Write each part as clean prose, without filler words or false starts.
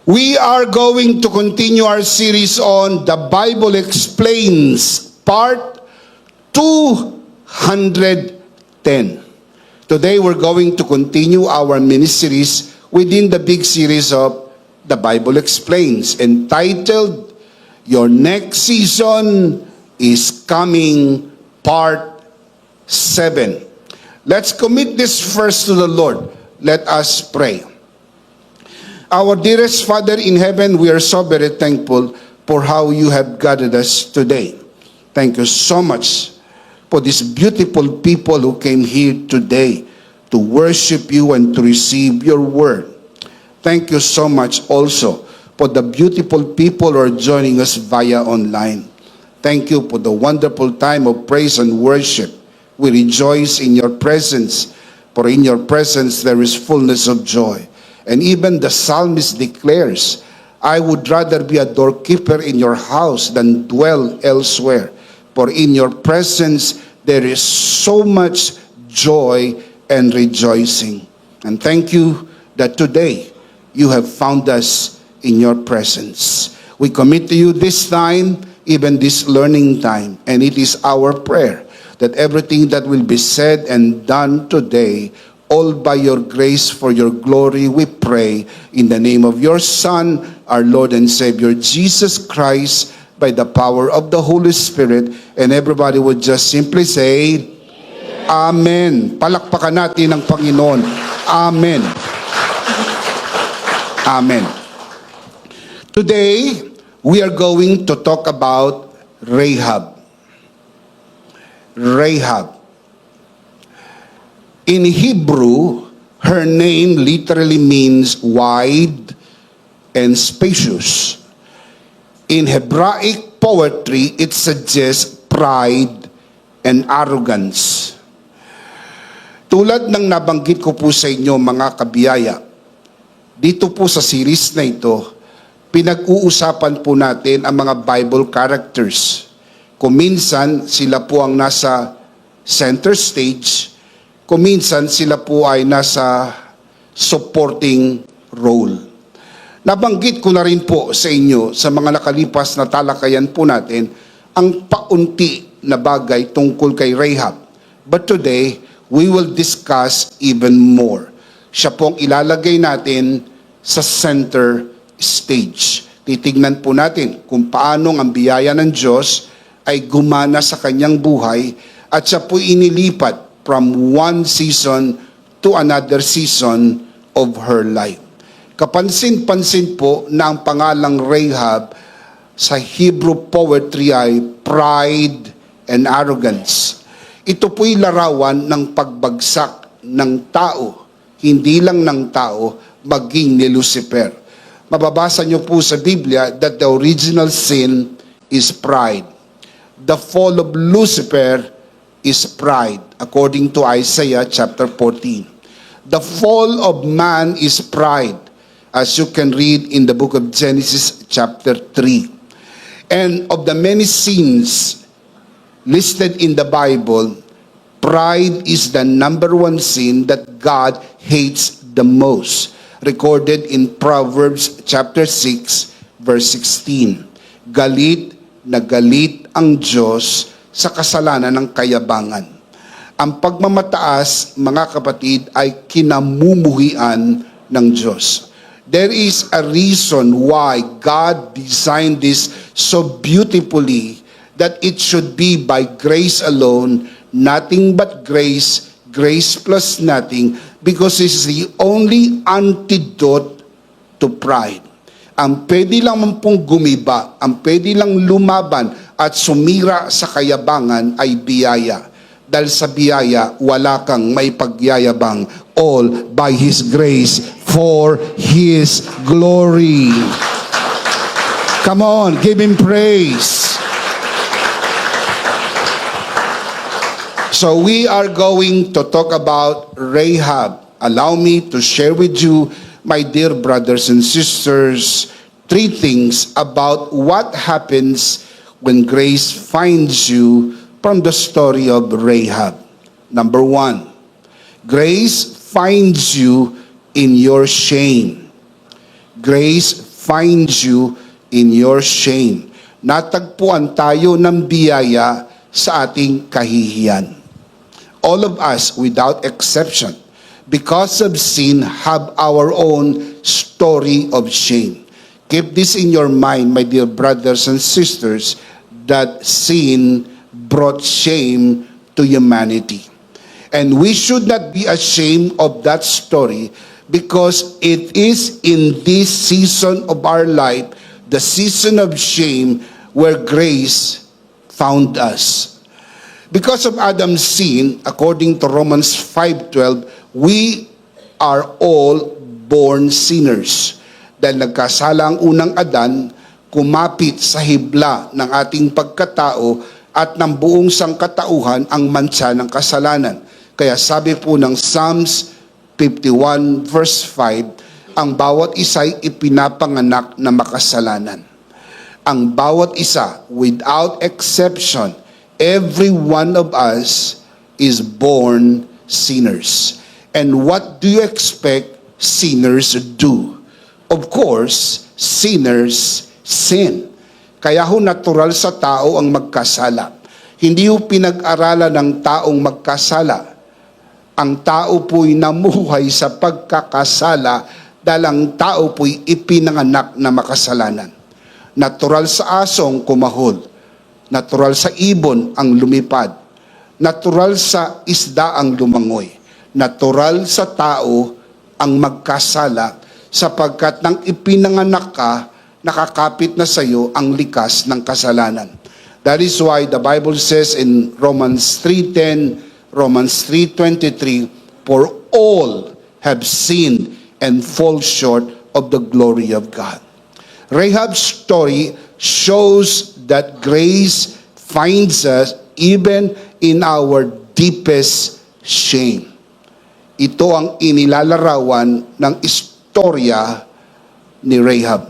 We are going to continue our series on The Bible Explains, Part 210. Today we're going to continue our mini-series within the big series of The Bible Explains, entitled, Your Next Season is Coming, Part 7. Let's commit this first to the Lord. Let us pray. Our dearest Father in heaven, we are so very thankful for how you have guided us today. Thank you so much for these beautiful people who came here today to worship you and to receive your word. Thank you so much also for the beautiful people who are joining us via online. Thank you for the wonderful time of praise and worship. We rejoice in your presence, for in your presence there is fullness of joy. And even the psalmist declares, I would rather be a doorkeeper in your house than dwell elsewhere. For in your presence there is so much joy and rejoicing. And thank you that today you have found us in your presence. We commit to you this time, even this learning time. And it is our prayer that everything that will be said and done today, all by your grace, for your glory, we pray in the name of your Son, our Lord and Savior, Jesus Christ, by the power of the Holy Spirit. And everybody would just simply say, Amen. Palakpakan natin ang Panginoon. Amen. Amen. Today, we are going to talk about Rahab. Rahab. In Hebrew, her name literally means wide and spacious. In Hebraic poetry, it suggests pride and arrogance. Tulad ng nabanggit ko po sa inyo mga kabiyaya, dito po sa series na ito, pinag-uusapan po natin ang mga Bible characters. Kung minsan sila po ang nasa center stage, kung minsan sila po ay nasa supporting role. Nabanggit ko na rin po sa inyo sa mga nakalipas na talakayan po natin ang paunti na bagay tungkol kay Rahab. But today, we will discuss even more. Siya pong ilalagay natin sa center stage. Titignan po natin kung paano ang biyaya ng Diyos ay gumana sa kanyang buhay at siya po inilipat from one season to another season of her life. Kapansin-pansin po na ang pangalang Rahab sa Hebrew poetry ay pride and arrogance. Ito po'y larawan ng pagbagsak ng tao, hindi lang ng tao, maging ni Lucifer. Mababasa niyo po sa Biblia that the original sin is pride. The fall of Lucifer is pride, according to Isaiah chapter 14. The fall of man is pride, as you can read in the book of Genesis chapter 3. And of the many sins listed in the Bible, pride is the number one sin that God hates the most, recorded in Proverbs chapter 6, verse 16. Galit na galit ang Diyos sa kasalanan ng kayabangan. Ang pagmamataas, mga kapatid, ay kinamumuhian ng Diyos. There is a reason why God designed this so beautifully that it should be by grace alone, nothing but grace, grace plus nothing, because it is the only antidote to pride. Ang pwede lang pong gumiba, ang pwede lang lumaban at sumira sa kayabangan ay biyaya. Dahil sa biyaya, wala kang may pagyayabang, all by His grace for His glory. Come on, give Him praise. So we are going to talk about Rahab. Allow me to share with you, my dear brothers and sisters, 3 things about what happens when grace finds you from the story of Rahab. Number 1, grace finds you in your shame. Grace finds you in your shame. Natagpuan tayo ng biyaya sa ating kahihiyan. All of us, without exception, because of sin, have our own story of shame. Keep this in your mind, my dear brothers and sisters, that sin brought shame to humanity. And we should not be ashamed of that story because it is in this season of our life, the season of shame, where grace found us. Because of Adam's sin, according to Romans 5:12, we are all born sinners. Dahil nagkasala ang unang Adan, kumapit sa hibla ng ating pagkatao at ng buong sangkatauhan ang mansa ng kasalanan. Kaya sabi po ng Psalms 51 verse 5, ang bawat isa'y ipinapanganak na makasalanan. Ang bawat isa, without exception, every one of us is born sinners. And what do you expect sinners do? Of course, sinners sin. Kaya ho natural sa tao ang magkasala. Hindi ho pinag-aralan ng taong magkasala. Ang tao po'y namuhay sa pagkakasala dahil ang tao po'y ipinanganak na makasalanan. Natural sa asong kumahol. Natural sa ibon ang lumipad. Natural sa isda ang lumangoy. Natural sa tao ang magkasala sapagkat nang ipinanganak ka, nakakapit na sa iyo ang likas ng kasalanan. That is why the Bible says in Romans 3:10, Romans 3:23, for all have sinned and fall short of the glory of God. Rahab's story shows that grace finds us even in our deepest shame. Ito ang inilalarawan ng istorya ni Rahab.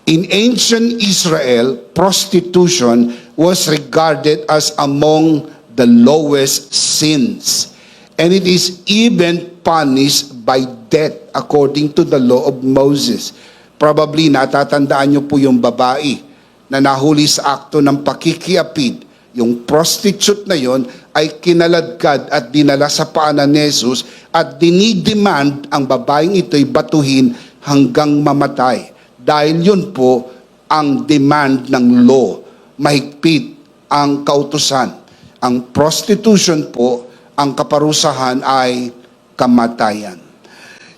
In ancient Israel, prostitution was regarded as among the lowest sins. And it is even punished by death according to the law of Moses. Probably natatandaan niyo po yung babae na nahuli sa akto ng pakikiapid. Yung prostitute na yon ay kinaladkad at dinala sa paanan ni Jesus at dinidemand ang babaeng ito'y batuhin hanggang mamatay. Dahil yun po ang demand ng law. Mahigpit ang kautusan. Ang prostitution po, ang kaparusahan ay kamatayan.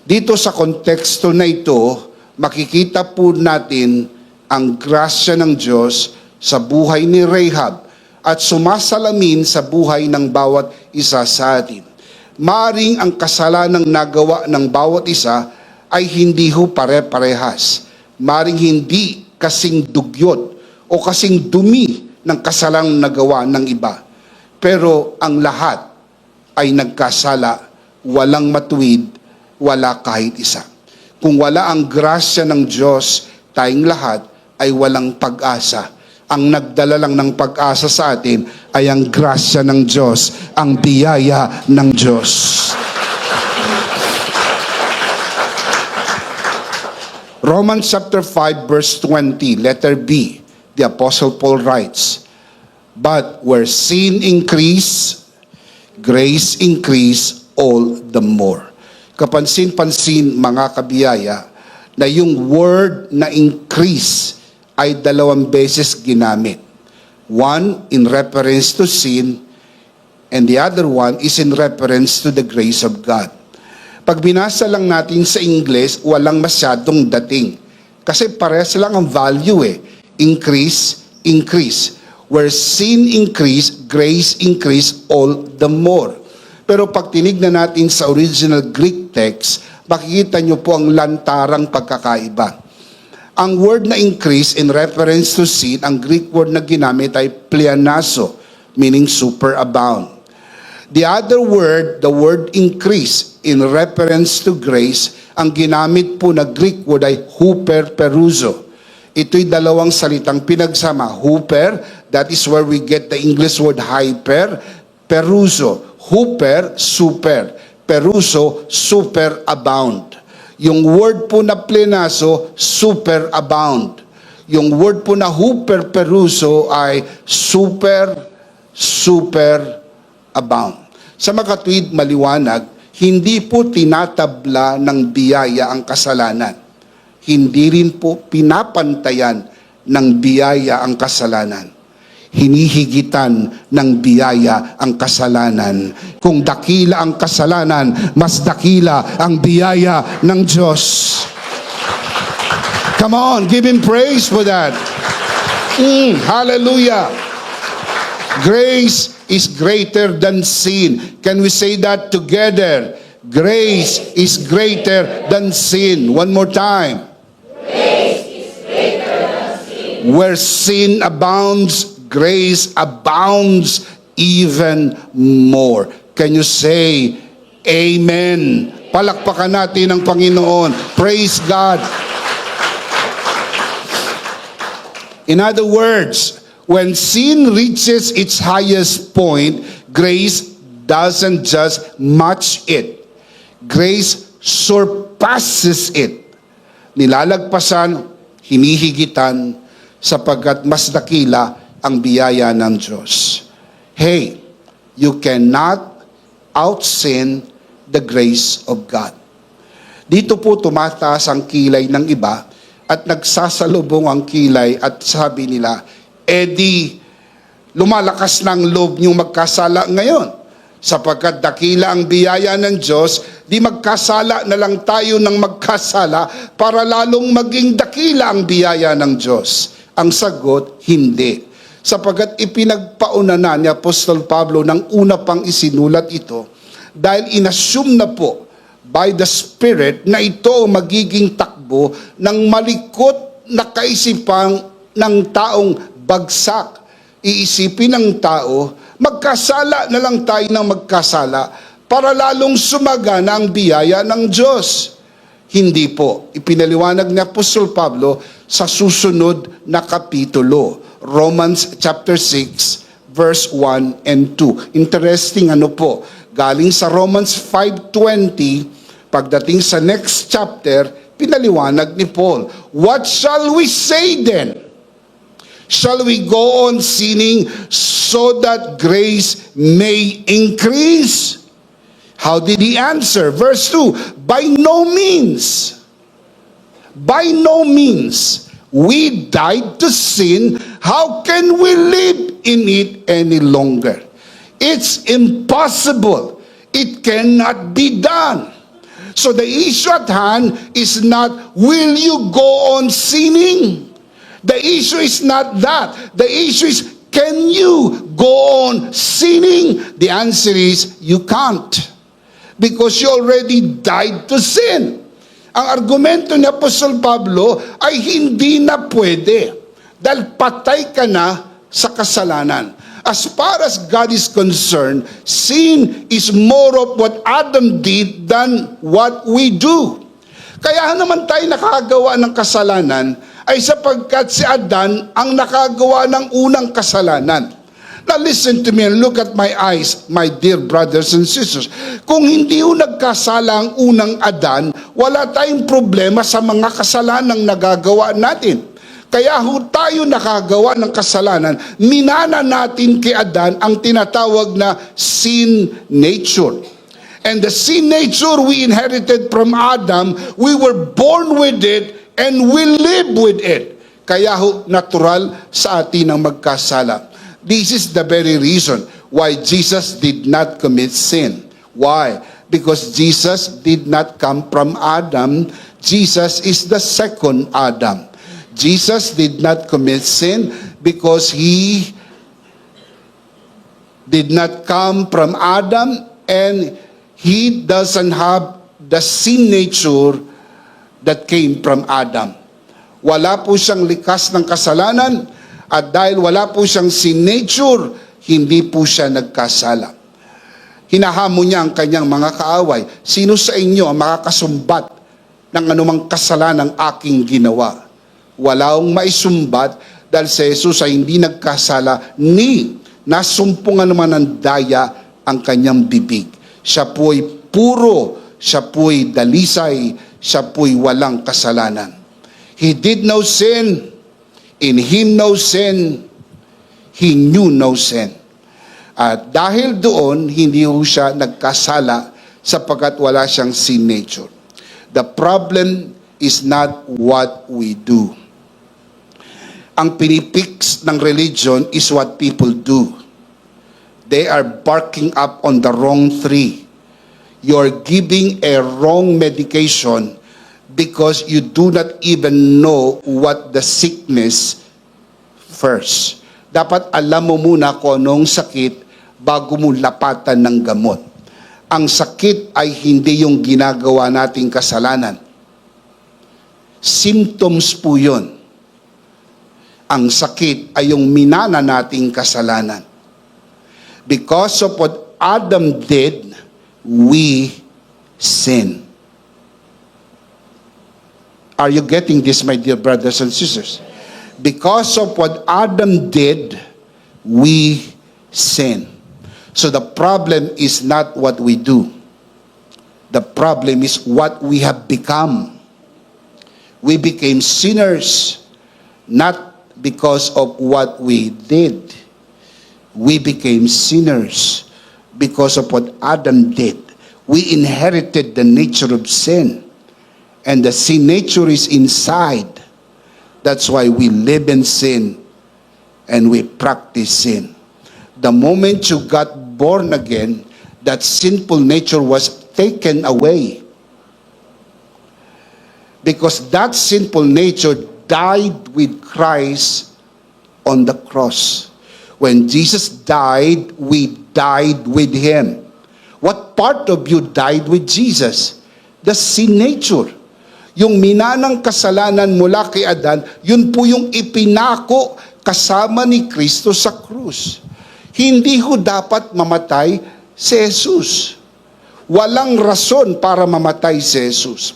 Dito sa konteksto na ito, makikita po natin ang grasya ng Diyos sa buhay ni Rahab at sumasalamin sa buhay ng bawat isa sa atin. Maaring ang kasalanang nagawa ng bawat isa ay hindi ho pare-parehas. Maaring hindi kasing dugyot o kasing dumi ng kasalanang nagawa ng iba. Pero ang lahat ay nagkasala, walang matuwid, wala kahit isa. Kung wala ang grasya ng Diyos, tayong lahat ay walang pag-asa. Ang nagdala lang ng pag-asa sa atin ay ang grasya ng Diyos, ang biyaya ng Diyos. Romans chapter 5 verse 20, letter B, the Apostle Paul writes, but where sin increase, grace increase all the more. Kapansin-pansin mga kabiyaya na yung word na increase ay 2 beses ginamit. One in reference to sin and the other one is in reference to the grace of God. Pag binasa lang natin sa English, walang masyadong dating. Kasi parehas lang ang value eh. Increase, increase. Where sin increase, grace increase all the more. Pero pag tinignan natin sa original Greek text, makikita nyo po ang lantarang pagkakaiba. Ang word na increase in reference to sin, ang Greek word na ginamit ay pleonazo, meaning superabound. The other word, the word increase, in reference to grace, ang ginamit po na Greek word ay huperperuzo. Ito'y dalawang salitang pinagsama. Huper, that is where we get the English word hyper. Peruso, huper, super. Peruso, superabound. Yung word po na plenazo, superabound. Yung word po na huperperuso ay superabound. Sa makatwid, maliwanag, hindi po tinatabla ng biyaya ang kasalanan. Hindi rin po pinapantayan ng biyaya ang kasalanan. Hinihigitan ng biyaya ang kasalanan. Kung dakila ang kasalanan, mas dakila ang biyaya ng Diyos. Come on, give Him praise for that. Hallelujah. Grace is greater than sin. Can we say that together? Grace is greater than sin. One more time. Grace is greater than sin. Where sin abounds, grace abounds even more. Can you say amen? Palakpakan natin ang Panginoon. Praise God. In other words, when sin reaches its highest point, grace doesn't just match it. Grace surpasses it. Nilalagpasan, hinihigitan, sapagkat mas dakila ang biyaya ng Diyos. Hey, you cannot out-sin the grace of God. Dito po tumataas ang kilay ng iba at nagsasalubong ang kilay at sabi nila, lumalakas ng loob niyong magkasala ngayon. Sapagkat dakila ang biyaya ng Diyos, di magkasala na lang tayo ng magkasala para lalong maging dakila ang biyaya ng Diyos. Ang sagot, hindi. Sapagkat ipinagpauna na ni Apostol Pablo nang una pang isinulat ito dahil inassume na po by the Spirit na ito magiging takbo ng malikot na kaisipang ng taong bagsak. Iisipin ng tao, magkasala na lang tayo ng magkasala para lalong sumagana ang biyaya ng Diyos. Hindi po. Ipinaliwanag ni Apostol Pablo sa susunod na kapitulo. Romans chapter 6, verse 1 and 2. Interesting po. Galing sa Romans 5:20, pagdating sa next chapter, pinaliwanag ni Paul, what shall we say then? Shall we go on sinning so that grace may increase? How did he answer? Verse 2, by no means. By no means. We died to sin. How can we live in it any longer? It's impossible. It cannot be done. So the issue at hand is not, will you go on sinning? The issue is not that. The issue is, can you go on sinning? The answer is, you can't. Because you already died to sin. Ang argumento ni Apostol Pablo ay hindi na pwede. Dahil patay ka na sa kasalanan. As far as God is concerned, sin is more of what Adam did than what we do. Kaya naman tayo nakagawa ng kasalanan ay sapagkat si Adan ang nakagawa ng unang kasalanan. Now listen to me and look at my eyes, my dear brothers and sisters. Kung hindi nagkasala ang unang Adan, wala tayong problema sa mga kasalanang nagagawa natin. Kaya tayo nakagawa ng kasalanan, minana natin kay Adan ang tinatawag na sin nature. And the sin nature we inherited from Adam, we were born with it and we live with it. Kaya natural sa atin ang magkasala. This is the very reason why Jesus did not commit sin. Why? Because Jesus did not come from Adam. Jesus is the second Adam. Jesus did not commit sin because he did not come from Adam and he doesn't have the sin nature that came from Adam. Wala po siyang likas ng kasalanan at dahil wala po siyang sin nature, hindi po siya nagkasala. Hinahamon niya ang kanyang mga kaaway. Sino sa inyo ang makakasumbat ng anumang kasalanang aking ginawa? Wala akong maisumbat dahil si Jesus ay hindi nagkasala ni nasumpungan naman ng daya ang kanyang bibig. Siya po'y puro, siya po'y dalisay, siya po'y walang kasalanan. He did no sin. In him no sin. He knew no sin. At dahil doon, hindi ho siya nagkasala sapagkat wala siyang sin nature. The problem is not what we do. Ang pinipix ng religion is what people do. They are barking up on the wrong tree. You're giving a wrong medication because you do not even know what the sickness first. Dapat alam mo muna kung anong sakit bago mo lapatan ng gamot. Ang sakit ay hindi yung ginagawa nating kasalanan. Symptoms po yun. Ang sakit ay yung minana nating kasalanan. Because of what Adam did, we sin. Are you getting this, my dear brothers and sisters? Because of what Adam did, we sin. So the problem is not what we do. The problem is what we have become. We became sinners, not because of what we did. We became sinners because of what Adam did. We inherited the nature of sin. And the sin nature is inside. That's why we live in sin and we practice sin. The moment you got born again, that sinful nature was taken away. Because that sinful nature died with Christ on the cross. When Jesus died, we died with Him. What part of you died with Jesus? The sin nature. Yung minanang kasalanan mula kay Adan, yun po yung ipinako kasama ni Kristo sa krus. Hindi ho dapat mamatay si Jesus. Walang rason para mamatay si Jesus.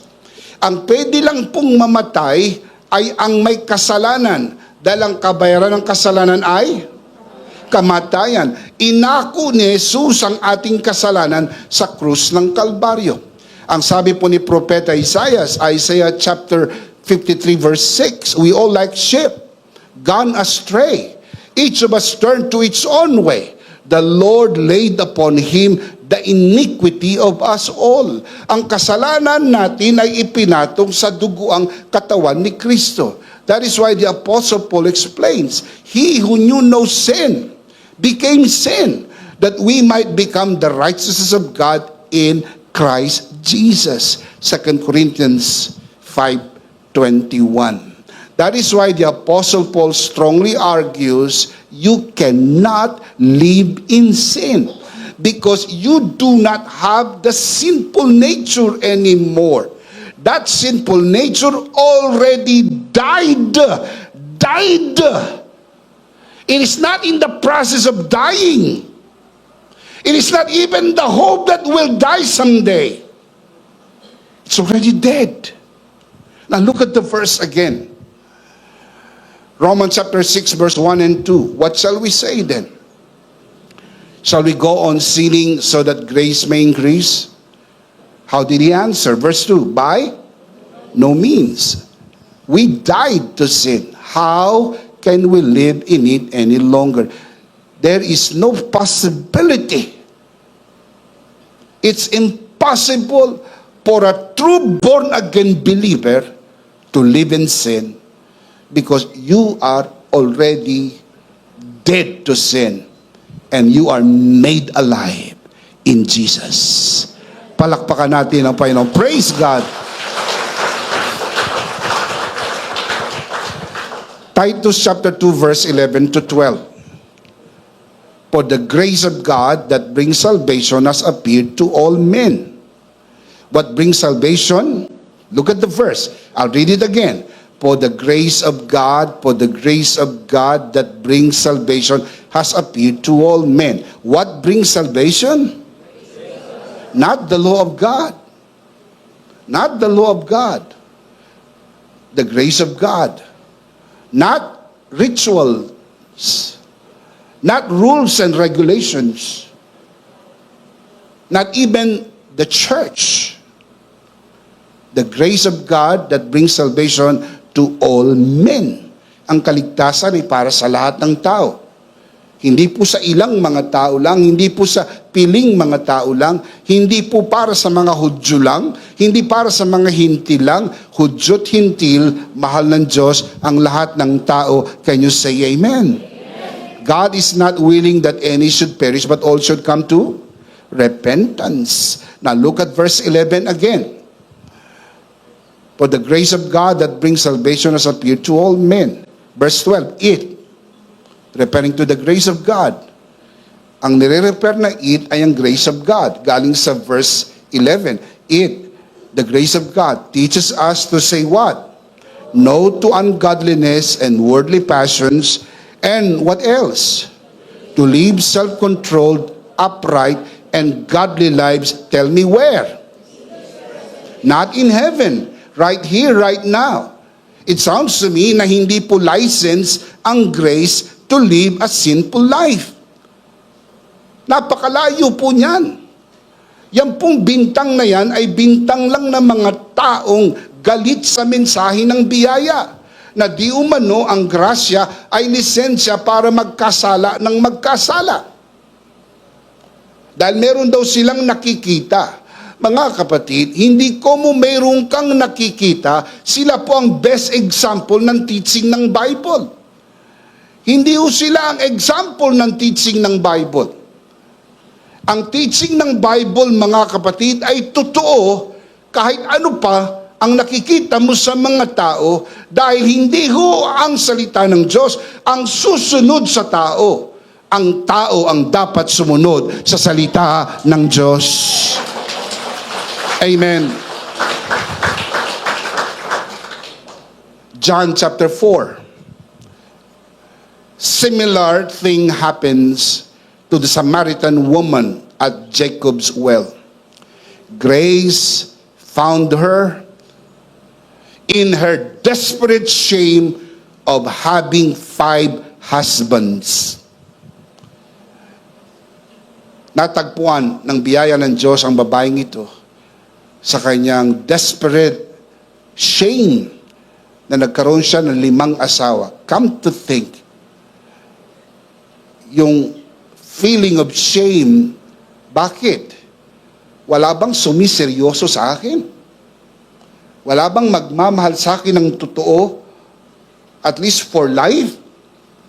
Ang pwede lang pong mamatay ay ang may kasalanan. Dahil ang kabayaran ng kasalanan ay kamatayan. Inako ni Jesus ang ating kasalanan sa krus ng Kalbaryo. Ang sabi po ni Propeta Isaiah chapter 53 verse 6, we all like sheep, gone astray. Each of us turned to its own way. The Lord laid upon Him the iniquity of us all. Ang kasalanan natin ay ipinatong sa duguang katawan ni Kristo. That is why the Apostle Paul explains, He who knew no sin became sin, that we might become the righteousness of God in Christ Jesus. 2 Corinthians 5:21. That is why the Apostle Paul strongly argues you cannot live in sin because you do not have the sinful nature anymore. That sinful nature already died. It is not in the process of dying. It is not even the hope that will die someday. It's already dead. Now look at the verse again. Romans chapter 6 verse 1 and 2. What shall we say then? Shall we go on sinning so that grace may increase? How did he answer? Verse 2. By no means. We died to sin. How can we live in it any longer? There is no possibility. It's impossible for a true born-again believer to live in sin because you are already dead to sin and you are made alive in Jesus. Palakpakan natin ang Panginoon. Praise God! Titus chapter 2 verse 11 to 12. For the grace of God that brings salvation has appeared to all men. What brings salvation? Look at the verse. I'll read it again. For the grace of God that brings salvation has appeared to all men. What brings salvation? Not the law of God. Not the law of God. The grace of God. Not rituals. Not rules and regulations. Not even the church. The grace of God that brings salvation to all men. Ang kaligtasan ay para sa lahat ng tao. Hindi po sa ilang mga tao lang, hindi po sa piling mga tao lang, hindi po para sa mga Hudyo lang, hindi para sa mga Hintil lang, Hudyo't Hintil, mahal ng Diyos ang lahat ng tao. Can you say amen? God is not willing that any should perish, but all should come to repentance. Now look at verse 11 again. For the grace of God that brings salvation has appeared to all men. Verse 12, it. Referring to the grace of God. Ang nire-refer na it ay ang grace of God. Galing sa verse 11. It, the grace of God, teaches us to say what? No to ungodliness and worldly passions. And what else? To live self-controlled, upright, and godly lives. Tell me where? Not in heaven. Right here, right now. It sounds to me na hindi po license ang grace to live a sinful life. Napakalayo po niyan. Yan pong bintang na yan ay bintang lang ng mga taong galit sa mensahe ng biyaya. Na di umano ang grasya ay lisensya para magkasala ng magkasala. Dahil meron daw silang nakikita. Mga kapatid, hindi ko mo mayroon kang nakikita, sila po ang best example ng teaching ng Bible. Hindi ho sila ang example ng teaching ng Bible. Ang teaching ng Bible, mga kapatid, ay totoo kahit ano pa ang nakikita mo sa mga tao dahil hindi ho ang salita ng Diyos ang susunod sa tao. Ang tao ang dapat sumunod sa salita ng Diyos. Amen. John chapter 4. Similar thing happens to the Samaritan woman at Jacob's well. Grace found her in her desperate shame of having 5 husbands. Natagpuan ng biyaya ng Diyos ang babaeng ito sa kanyang desperate shame na nagkaroon siya ng 5 asawa. Come to think, yung feeling of shame, bakit? Wala bang sumiseryoso sa akin? Wala bang magmamahal sa akin ng totoo, at least for life?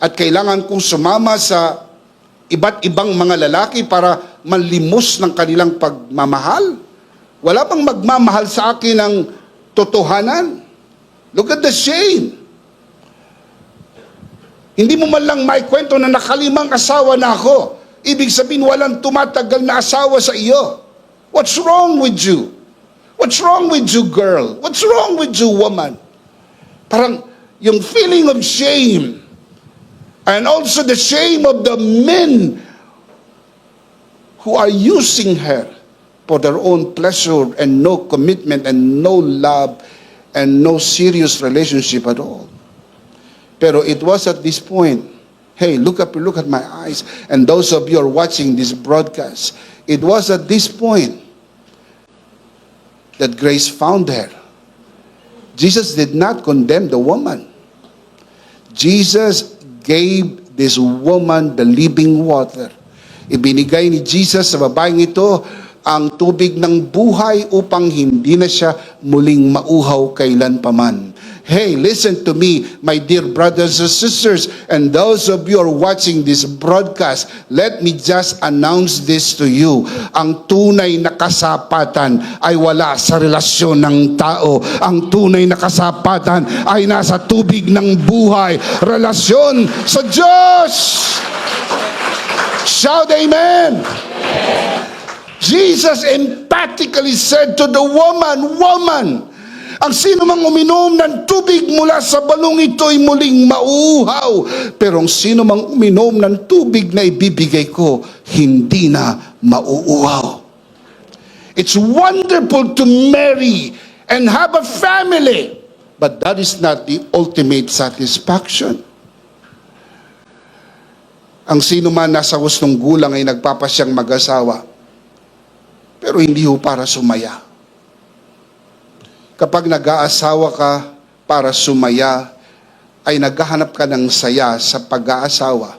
At kailangan kong sumama sa iba't ibang mga lalaki para malimos ng kanilang pagmamahal? Wala bang magmamahal sa akin ng totohanan? Look at the shame. Hindi mo man lang maikwento na naka5 asawa na ako. Ibig sabihin, walang tumatagal na asawa sa iyo. What's wrong with you? What's wrong with you, girl? What's wrong with you, woman? Parang yung feeling of shame, and also the shame of the men who are using her for their own pleasure and no commitment and no love and no serious relationship at all. Pero it was at this point, hey, look at my eyes, and those of you are watching this broadcast, it was at this point that grace found her. Jesus did not condemn the woman. Jesus gave this woman the living water. Ibinigay ni Jesus sa babaeng ito ang tubig ng buhay upang hindi na siya muling mauhaw kailanpaman. Hey, listen to me, my dear brothers and sisters, and those of you who are watching this broadcast, let me just announce this to you. Ang tunay na kasapatan ay wala sa relasyon ng tao. Ang tunay na kasapatan ay nasa tubig ng buhay, relasyon sa Diyos. Shout amen. Jesus emphatically said to the woman, ang sino mang uminom ng tubig mula sa balong ito ay muling mauuhaw. Pero ang sino mang uminom ng tubig na ibibigay ko, hindi na mauuhaw. It's wonderful to marry and have a family, but that is not the ultimate satisfaction. Ang sino man nasa hustong gulang ay nagpapasyang mag-asawa, pero hindi ho para sumaya. Kapag nag-aasawa ka para sumaya, ay naghahanap ka ng saya sa pag-aasawa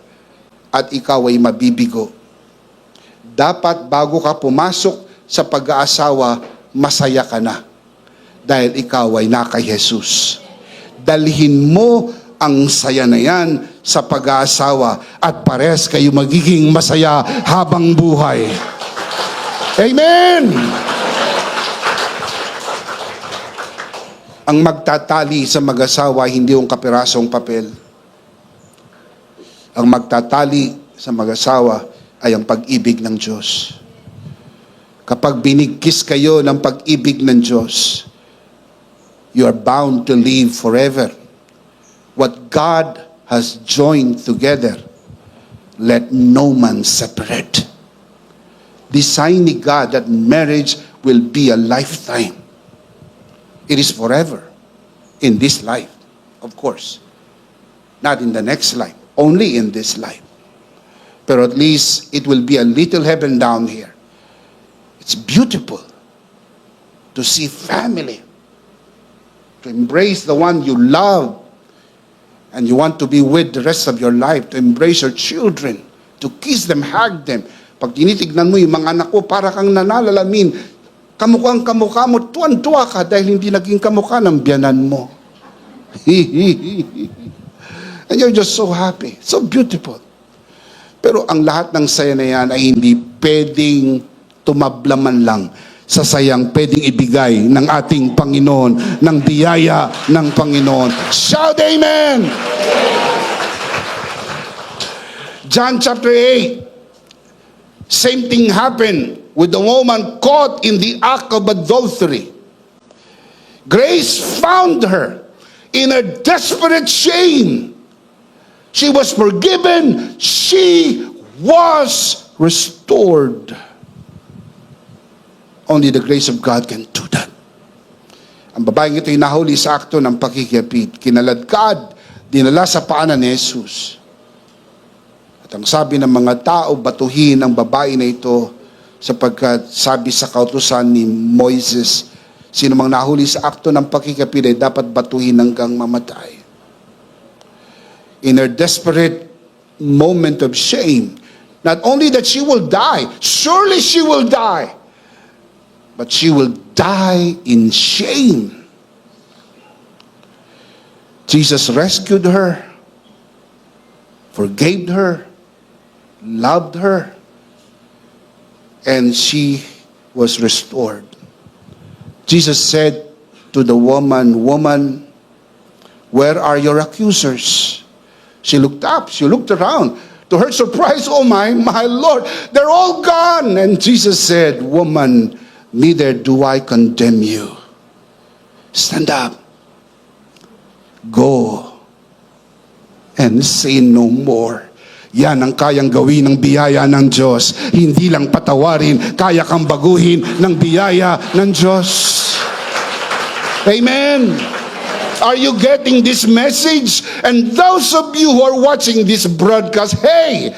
at ikaw ay mabibigo. Dapat bago ka pumasok sa pag-aasawa, masaya ka na. Dahil ikaw ay na kay Jesus. Dalhin mo ang saya na yan sa pag-aasawa at pares kayo magiging masaya habang buhay. Amen! Ang magtatali sa mag-asawa, hindi yung kapirasong papel. Ang magtatali sa mag-asawa ay ang pag-ibig ng Diyos. Kapag binigkis kayo ng pag-ibig ng Diyos, you are bound to live forever. What God has joined together, let no man separate. Design ni God that marriage will be a lifetime. It is forever in this life, of course. Not in the next life, only in this life. Pero at least it will be a little heaven down here. It's beautiful to see family, to embrace the one you love and you want to be with the rest of your life, to embrace your children, to kiss them, hug them. Pag tinitignan mo yung mga anak ko, para kang nanalalamin. Kamukha mo, tuwan-tuwa ka dahil hindi naging kamukha ng biyanan mo. And you're just so happy, so beautiful. Pero ang lahat ng saya na yan ay hindi pwedeng tumablaman lang sa sayang pwedeng ibigay ng ating Panginoon, ng biyaya ng Panginoon. Shout amen! John chapter 8. Same thing happened with the woman caught in the act of adultery. Grace found her in a desperate shame. She was forgiven. She was restored. Only the grace of God can do that. Ang babaeng ito ay nahuli sa akto ng pakikipid. Kinaladkad, dinala sa paanan ni Jesus. At ang sabi ng mga tao, batuhin ang babae na ito sapagkat sabi sa kautusan ni Moises, sino mang nahuli sa akto ng pakikipid ay dapat batuhin hanggang mamatay. In her desperate moment of shame, not only that she will die, surely she will die, but she will die in shame. Jesus rescued her, forgave her, loved her, and she was restored. Jesus said to the woman, "Woman, where are your accusers?" She looked up, she looked around. To her surprise, "Oh my Lord, they're all gone." And Jesus said, "Woman, neither do I condemn you. Stand up. Go and sin no more." Yan ang kayang gawin ng biyaya ng Diyos. Hindi lang patawarin, kaya kang baguhin ng biyaya ng Diyos. Amen. Are you getting this message? And those of you who are watching this broadcast, hey,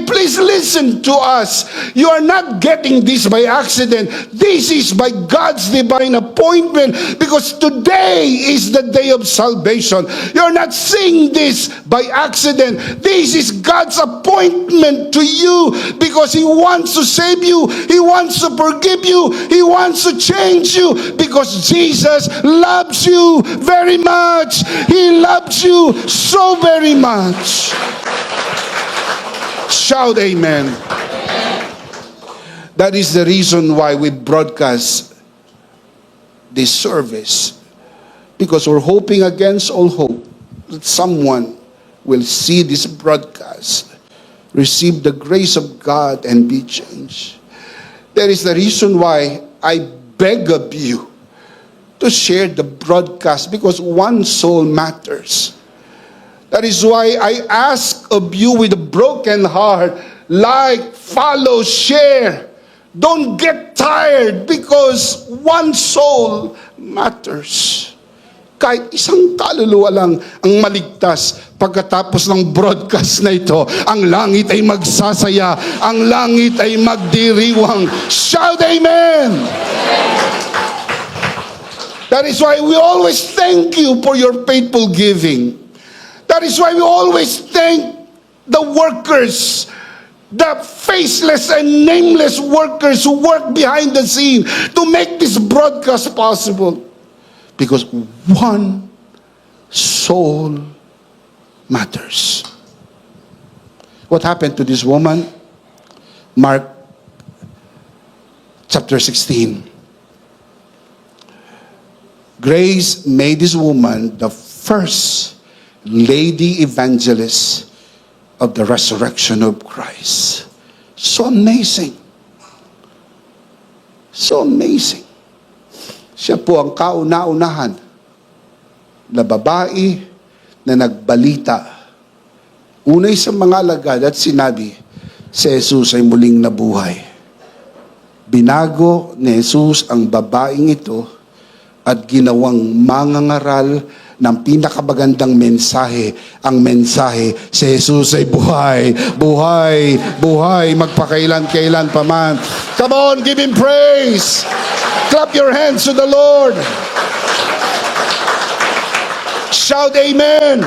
please listen to us. You are not getting this by accident. This is by God's divine appointment, because today is the day of salvation. You're not seeing this by accident. This is God's appointment to you because He wants to save you. He wants to forgive you. He wants to change you because Jesus loves you very much. He loves you so very much. Shout amen. That is the reason why we broadcast this service. Because we're hoping against all hope that someone will see this broadcast, receive the grace of God, and be changed. That is the reason why I beg of you to share the broadcast, because one soul matters. That is why I ask of you with a broken heart, like, follow, share. Don't get tired because one soul matters. Kahit isang kaluluwa lang ang maligtas pagkatapos ng broadcast na ito, ang langit ay magsasaya, ang langit ay magdiriwang. Shout amen! That is why we always thank you for your faithful giving. That is why we always thank the workers, the faceless and nameless workers who work behind the scene to make this broadcast possible. Because one soul matters. What happened to this woman? Mark chapter 16. Grace made this woman the first lady evangelist of the resurrection of Christ. So amazing. So amazing. Siya po ang kauna-unahan na babae na nagbalita. Unay sa mga alagad at sinabi, si Jesus ay muling nabuhay. Binago ni Jesus ang babaeng ito at ginawang mangangaral ng pinakamagandang mensahe. Ang mensahe, si Jesus ay buhay, buhay, buhay, magpakailan-kailan pa man. Come on, give Him praise. Clap your hands to the Lord. Shout amen.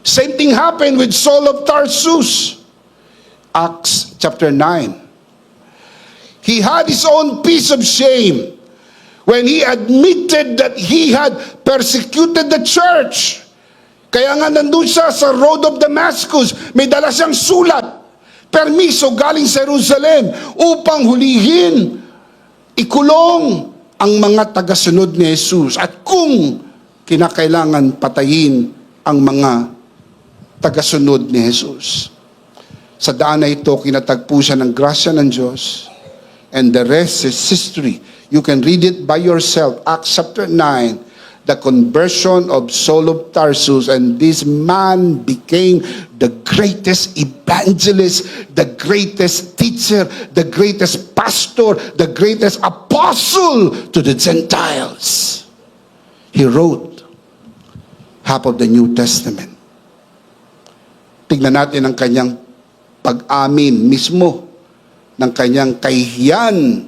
Same thing happened with Saul of Tarsus. Acts chapter 9. He had his own piece of shame when he admitted that he had persecuted the church. Kaya nga nandun siya sa road of Damascus, may dala siyang sulat, permiso galing sa Jerusalem upang hulihin, ikulong ang mga tagasunod ni Jesus. At kung kinakailangan patayin ang mga tagasunod ni Jesus. Sa daan na ito, kinatagpo siya ng grasya ng Diyos. And the rest is history. You can read it by yourself. Acts chapter 9, the conversion of Saul of Tarsus, and this man became the greatest evangelist, the greatest teacher, the greatest pastor, the greatest apostle to the Gentiles. He wrote half of the New Testament. Tignan natin ang kanyang pag-amin mismo ng kanyang kahihiyan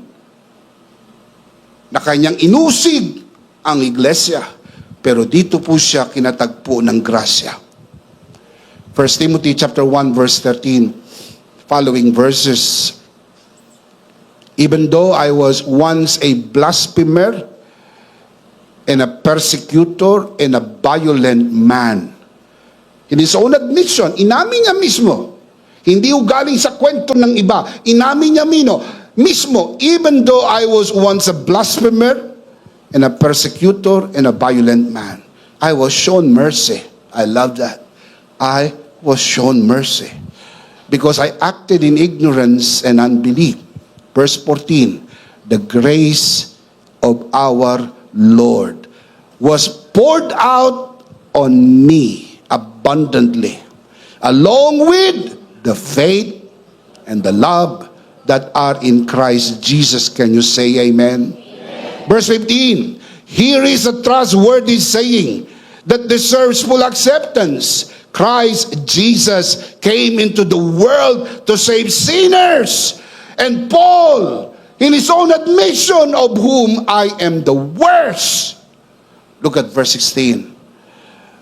na kanyang inusig ang iglesia. Pero dito po siya kinatagpo ng grasya. 1 Timothy chapter 1 verse 13, following verses. Even though I was once a blasphemer and a persecutor and a violent man. In his own admission, inamin niya mismo, hindi ugaling sa kwento ng iba, inamin niya mismo, even though I was once a blasphemer and a persecutor and a violent man, I was shown mercy. I love that. I was shown mercy because I acted in ignorance and unbelief. Verse 14, the grace of our Lord was poured out on me abundantly, along with the faith and the love that are in Christ Jesus. Can you say amen? Amen. Verse 15, here is a trustworthy saying that deserves full acceptance. Christ Jesus came into the world to save sinners. And Paul, in his own admission, of whom I am the worst. Look at verse 16.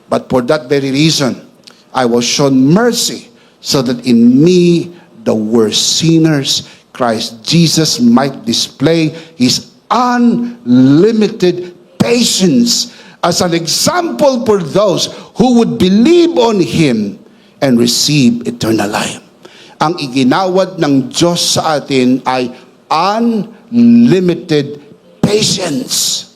But for that very reason, I was shown mercy, so that in me, the worst sinners, Christ Jesus might display His unlimited patience as an example for those who would believe on Him and receive eternal life. Ang iginawad ng Diyos sa atin ay unlimited patience.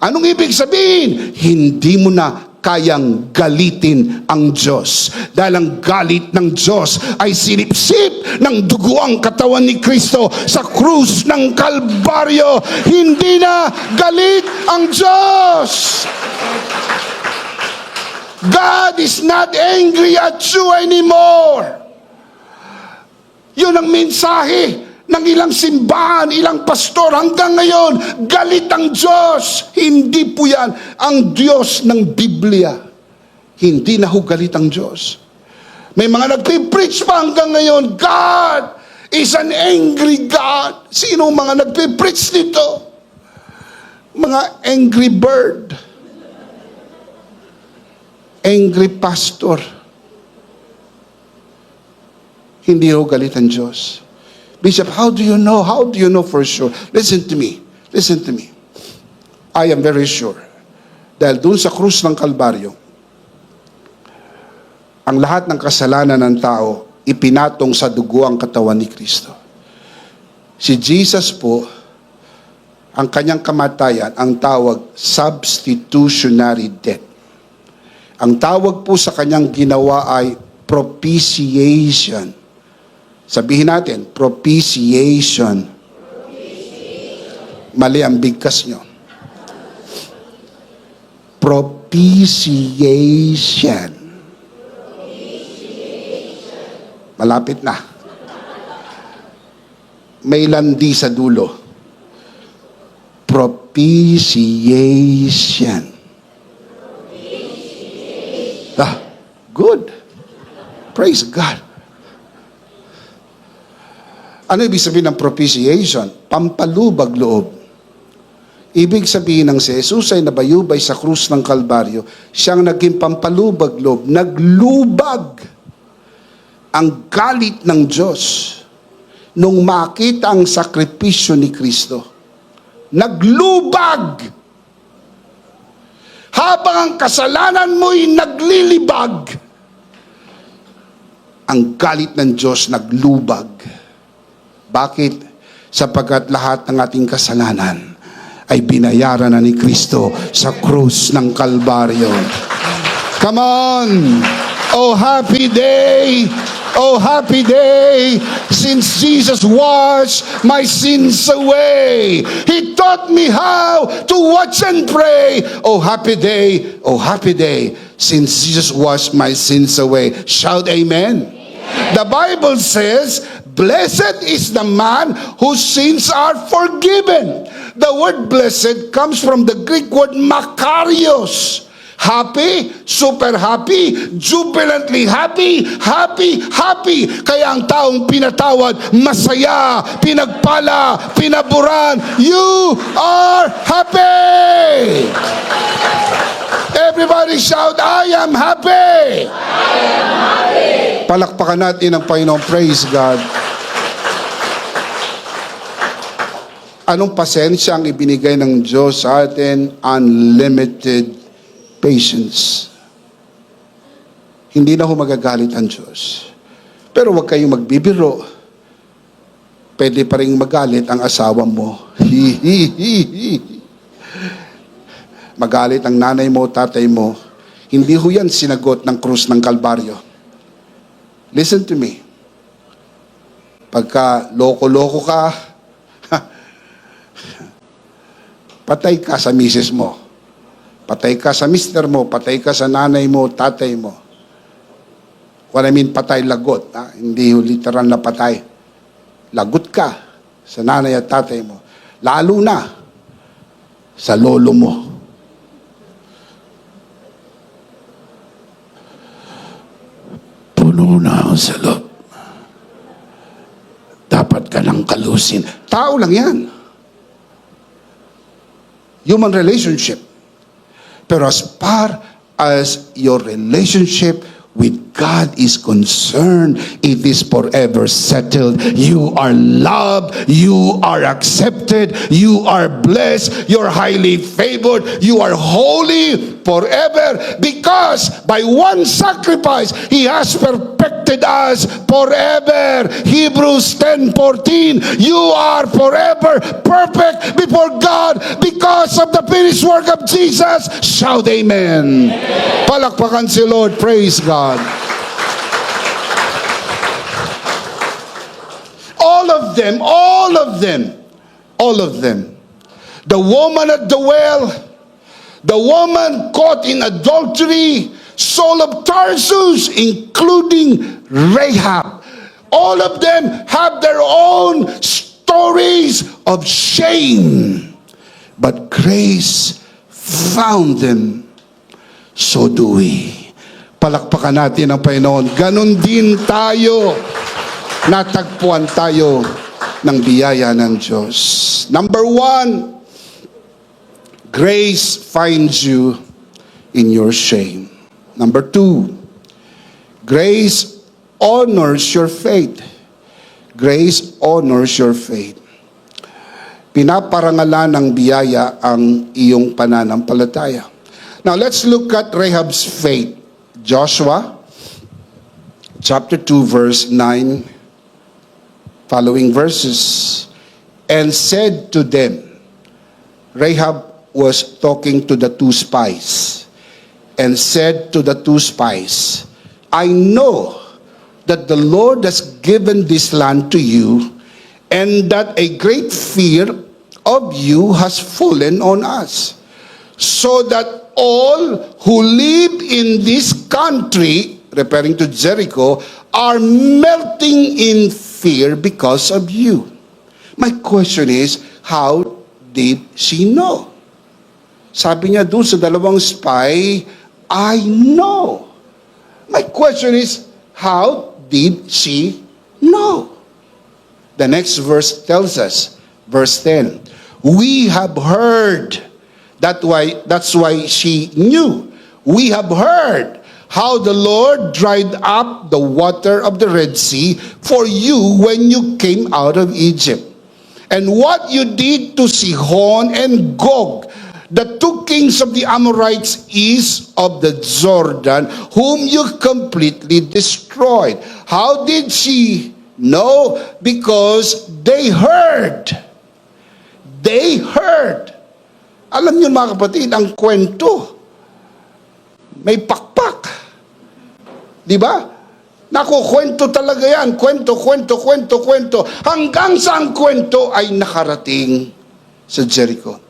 Anong ibig sabihin? Hindi mo na kayang galitin ang Diyos. Dahil ang galit ng Diyos ay sinipsip ng dugo ang katawan ni Kristo sa krus ng Kalbaryo. Hindi na galit ang Diyos. God is not angry at you anymore. Yun ang mensahe ng ilang simbahan, ilang pastor hanggang ngayon. Galit ang Diyos. Hindi po yan ang Diyos ng Biblia. Hindi na ho galit ang Diyos. May mga nagpipreach pa hanggang ngayon, God is an angry God. Sino mga nagpipreach nito? Mga angry bird. Angry pastor. Hindi ho galit ang Diyos. Bishop, how do you know? How do you know for sure? Listen to me. Listen to me. I am very sure. Dahil dun sa krus ng Kalbaryo, ang lahat ng kasalanan ng tao, ipinatong sa dugo ang katawan ni Kristo. Si Jesus po, ang kanyang kamatayan, ang tawag substitutionary death. Ang tawag po sa kanyang ginawa ay propitiation. Sabihin natin, propitiation. Mali ang bigkas nyo. Propitiation. Malapit na. May landi sa dulo. Propitiation. Ah, good. Praise God. Ano ibig sabihin ng propitiation? Pampalubag loob. Ibig sabihin ng si Jesus ay nabayubay sa krus ng Kalbaryo, siyang naging pampalubag loob, naglubag ang galit ng Diyos nung makita ang sakripisyo ni Kristo. Naglubag! Habang ang kasalanan mo'y naglilibag, ang galit ng Diyos naglubag. Bakit? Sapagkat lahat ng ating kasalanan ay binayaran na ni Kristo sa krus ng Kalbaryo. Come on! Oh, happy day! Oh, happy day, since Jesus washed my sins away. He taught me how to watch and pray. Oh, happy day, since Jesus washed my sins away. Shout amen. The Bible says, blessed is the man whose sins are forgiven. The word blessed comes from the Greek word makarios. Happy, super happy, jubilantly happy, happy, happy. Kaya ang taong pinatawad, masaya, pinagpala, pinaburan. You are happy! Everybody shout, I am happy! I am happy! Palakpakan natin ang Panginoon. Praise God. Anong pasensya ang ibinigay ng Diyos sa atin? Unlimited patience. Hindi na ho magagalit ang Diyos. Pero huwag kayong magbibiro. Pwede pa rin magalit ang asawa mo. Magalit ang nanay mo, tatay mo. Hindi ho yan sinagot ng krus ng Kalbaryo. Listen to me. Pagka loko-loko ka, patay ka sa misis mo. Patay ka sa mister mo, patay ka sa nanay mo, tatay mo. What I mean, patay lagot. Ha? Hindi literal na patay. Lagot ka sa nanay at tatay mo. Lalo na sa lolo mo. Puno na ang salot. Dapat ka nang kalusin. Tao lang yan. Human relationship. Pero as far as your relationship with God is concerned, it is forever settled. You are loved, you are accepted, you are blessed, you're highly favored, you are holy forever, because by one sacrifice, He has perfected us forever. Hebrews 10:14, you are forever perfect before God because of the finished work of Jesus. Shout amen. Palakpakan si Lord. Praise God. All of them. The woman at the well, the woman caught in adultery, Saul of Tarsus, including Rahab. All of them have their own stories of shame. But grace found them. So do we. Palakpakan natin ang Panginoon. Ganon din tayo. Natagpuan tayo ng biyaya ng Diyos. Number one, Grace finds you in your shame. Number 2, grace honors your faith. Grace honors your faith. Pinaparangalan ng biyaya ang iyong pananampalataya. Now let's look at Rahab's faith. Joshua chapter 2 verse 9, following verses. And said to them, Rahab was talking to the 2 spies, and said to the 2 spies, I know that the Lord has given this land to you, and that a great fear of you has fallen on us, so that all who live in this country, referring to Jericho, are melting in fear because of you. My question is, how did she know? Sabi niya doon sa 2 spy, I know. My question is, how did she know? The next verse tells us, verse 10, we have heard. That's why she knew. We have heard how the Lord dried up the water of the Red Sea for you when you came out of Egypt. And what you did to Sihon and Gog, the 2 kings of the Amorites east of the Jordan, whom you completely destroyed. How did she know? Because they heard. They heard. Alam niyo mga kapatid, ang kwento, may pakpak. Di ba? Nakukwento talaga yan. Kwento. Hanggang sa ang kwento ay nakarating sa Jericho.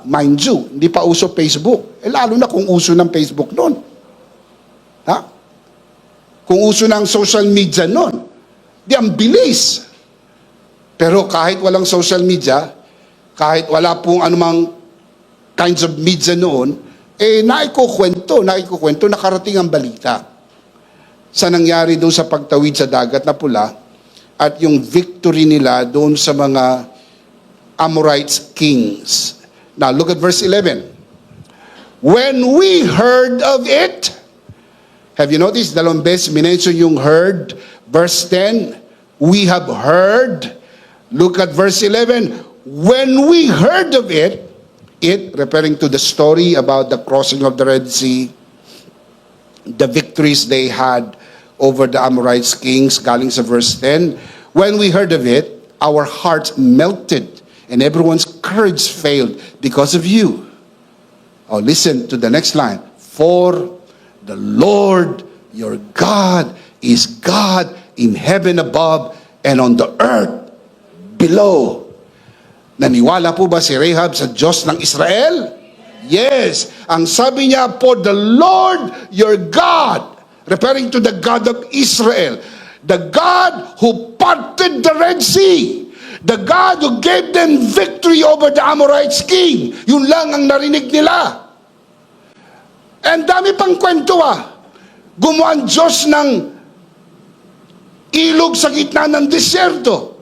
Mind you, hindi pa uso Facebook. Lalo na kung uso ng Facebook noon. Kung uso ng social media noon. Di ang bilis. Pero kahit walang social media, kahit wala pong anumang kinds of media noon, naikukwento, nakarating ang balita sa nangyari doon sa pagtawid sa dagat na pula at yung victory nila doon sa mga Amorites kings. Now look at verse 11. When we heard of it, have you noticed, 2 beses minention yung heard. Verse 10, we have heard. Look at verse 11. When we heard of it, referring to the story about the crossing of the Red Sea, the victories they had over the Amorites kings, galing sa verse 10. When we heard of it, our hearts melted and everyone's courage failed because of you. Oh, listen to the next line. For the Lord your God is God in heaven above and on the earth below. Naniwala po ba si Rahab sa Diyos ng Israel? Yes. Ang sabi niya, for the Lord your God, referring to the God of Israel, the God who parted the Red Sea, the God who gave them victory over the Amorites king. Yun lang ang narinig nila. And dami pang kwento Gumawa ang Diyos ng ilog sa gitna ng disyerto.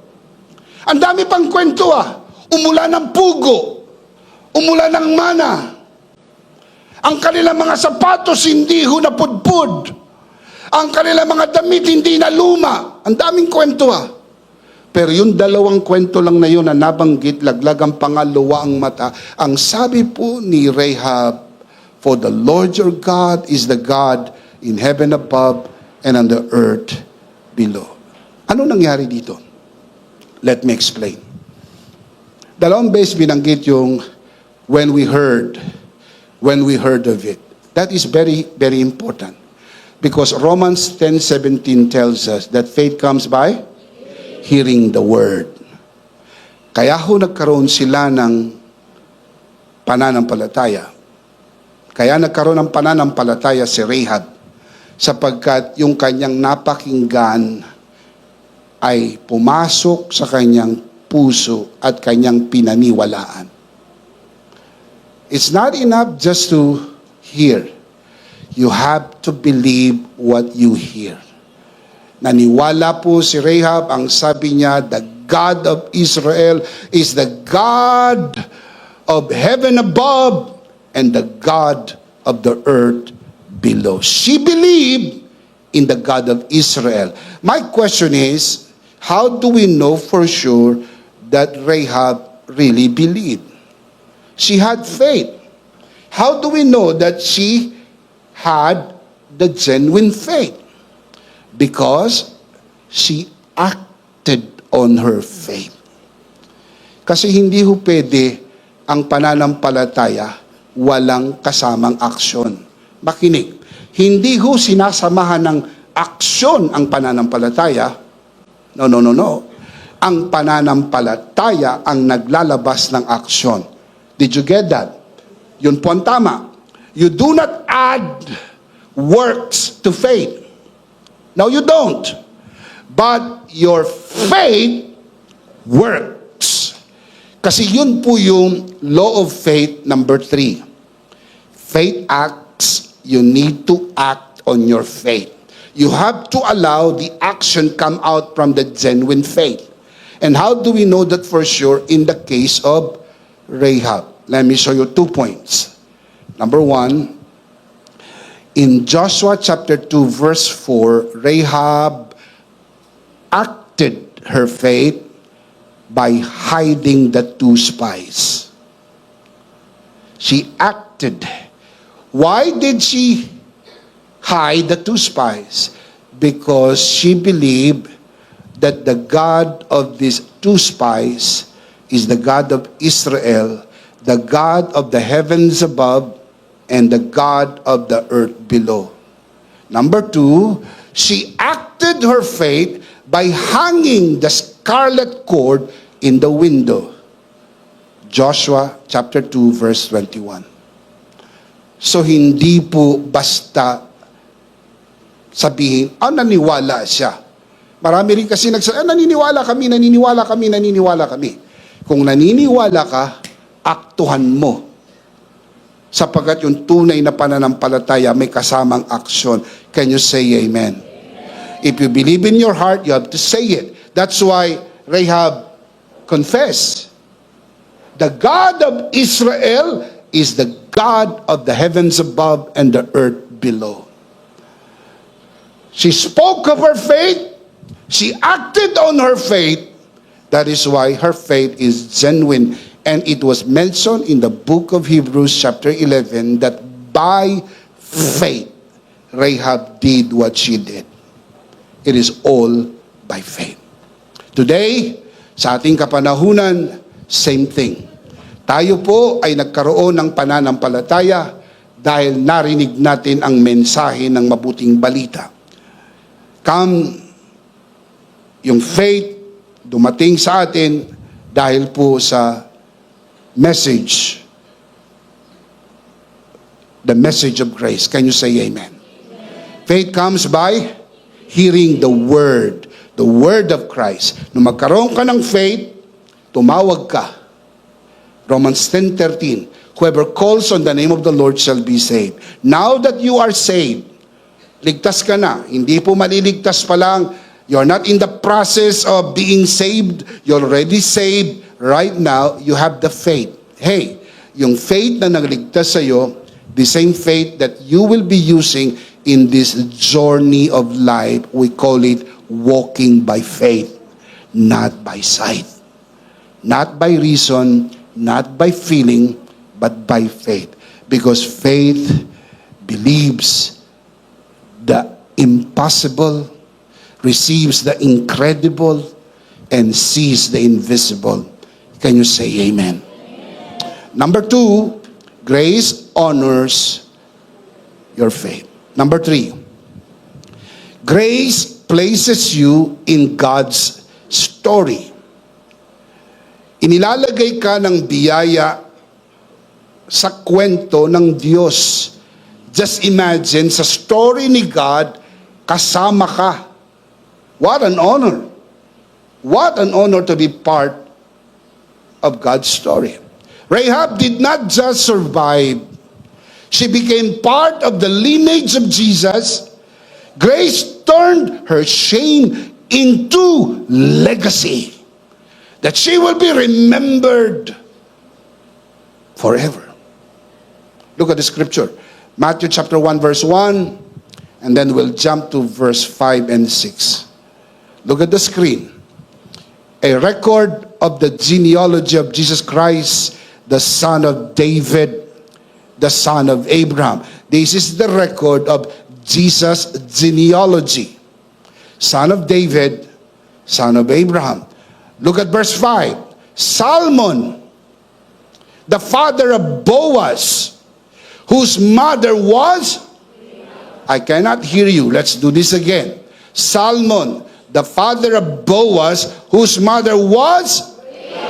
Ang dami pang kwento Umulan ng pugo. Umulan ng mana. Ang kanilang mga sapatos hindi ho napudpud. Ang kanilang mga damit hindi na luma. Ang daming kwento Pero yung 2 kwento lang na yun na nabanggit, laglag ang pangalawa ang mata. Ang sabi po ni Rahab, for the Lord your God is the God in heaven above and on the earth below. Ano nangyari dito? Let me explain. 2 beses binanggit yung when we heard of it. That is very, very important. Because Romans 10:17 tells us that faith comes by hearing the word. Kaya nagkaroon sila ng pananampalataya. Kaya nagkaroon ng pananampalataya si Rahab sapagkat yung kanyang napakinggan ay pumasok sa kanyang puso at kanyang pinaniwalaan. It's not enough just to hear. You have to believe what you hear. Naniwala po si Rahab, ang sabi niya, the God of Israel is the God of heaven above and the God of the earth below. She believed in the God of Israel. My question is, how do we know for sure that Rahab really believed? She had faith. How do we know that she had the genuine faith? Because she acted on her faith. Kasi hindi ho pwede ang pananampalataya walang kasamang aksyon. Makinig, hindi ho sinasamahan ng aksyon ang pananampalataya. No. Ang pananampalataya ang naglalabas ng aksyon. Did you get that? Yun po ang tama. You do not add works to faith. No, you don't. But your faith works. Kasi yun po yung law of faith number 3. Faith acts, you need to act on your faith. You have to allow the action come out from the genuine faith. And how do we know that for sure in the case of Rahab? Let me show you 2 points. Number 1, in Joshua chapter 2 verse 4, Rahab acted her faith by hiding the 2 spies. She acted. Why did she hide the 2 spies? Because she believed that the God of these 2 spies is the God of Israel, the God of the heavens above, and the God of the earth below. Number 2, she acted her faith by hanging the scarlet cord in the window. Joshua chapter 2 verse 21. So hindi po basta sabihin, naniwala siya. Marami rin kasi nagsasabi, naniniwala kami. Kung naniniwala ka, aktuhan mo. Sapagkat yung tunay na pananampalataya may kasamang aksyon. Can you say amen? If you believe in your heart, you have to say it. That's why Rahab confessed. The God of Israel is the God of the heavens above and the earth below. She spoke of her faith. She acted on her faith. That is why her faith is genuine. And it was mentioned in the book of Hebrews chapter 11 that by faith, Rahab did what she did. It is all by faith. Today, sa ating kapanahunan, same thing. Tayo po ay nagkaroon ng pananampalataya dahil narinig natin ang mensahe ng mabuting balita. Yung faith dumating sa atin dahil po sa message, the message of grace. Can you say amen? Faith comes by hearing the word of Christ. Nung magkaroon ka ng faith, tumawag ka. Romans 10:13, whoever calls on the name of the Lord shall be saved. Now that you are saved, ligtas ka na. Hindi po maliligtas pa lang. You're not in the process of being saved. You're already saved. Right now, you have the faith. Hey, yung faith na nagligtas sa'yo, the same faith that you will be using in this journey of life, we call it walking by faith, not by sight. Not by reason, not by feeling, but by faith. Because faith believes the impossible, receives the incredible, and sees the invisible. Can you say amen? Number 2, grace honors your faith. Number 3, grace places you in God's story. Inilalagay ka ng biyaya sa kwento ng Diyos. Just imagine, sa story ni God, kasama ka. What an honor. What an honor to be part of God's story. Rahab did not just survive. She became part of the lineage of Jesus. Grace turned her shame into legacy. That she will be remembered forever. Look at the scripture. Matthew chapter 1 verse 1, and then we'll jump to verse 5 and 6. Look at the screen. A record of the genealogy of Jesus Christ, the son of David, the son of Abraham. This is the record of Jesus' genealogy. Son of David, son of Abraham. Look at verse 5. Salmon, the father of Boaz, whose mother was? I cannot hear you. Let's do this again. Salmon, the father of Boaz, whose mother was?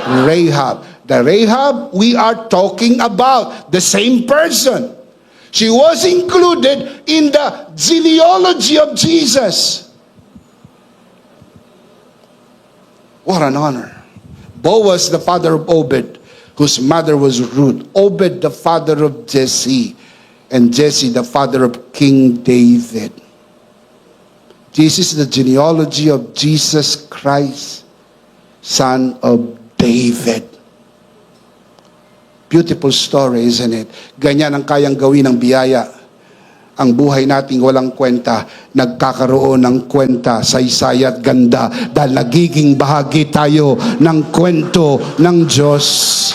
Rahab. The Rahab we are talking about, the same person. She was included in the genealogy of Jesus. What an honor. Boaz, the father of Obed, whose mother was Ruth. Obed, the father of Jesse. And Jesse, the father of King David. This is the genealogy of Jesus Christ, son of David. Beautiful story, isn't it? Ganyan ang kayang gawin ng biyaya. Ang buhay nating walang kwenta, nagkakaroon ng kwenta, saysay at ganda dahil nagiging bahagi tayo ng kwento ng Diyos.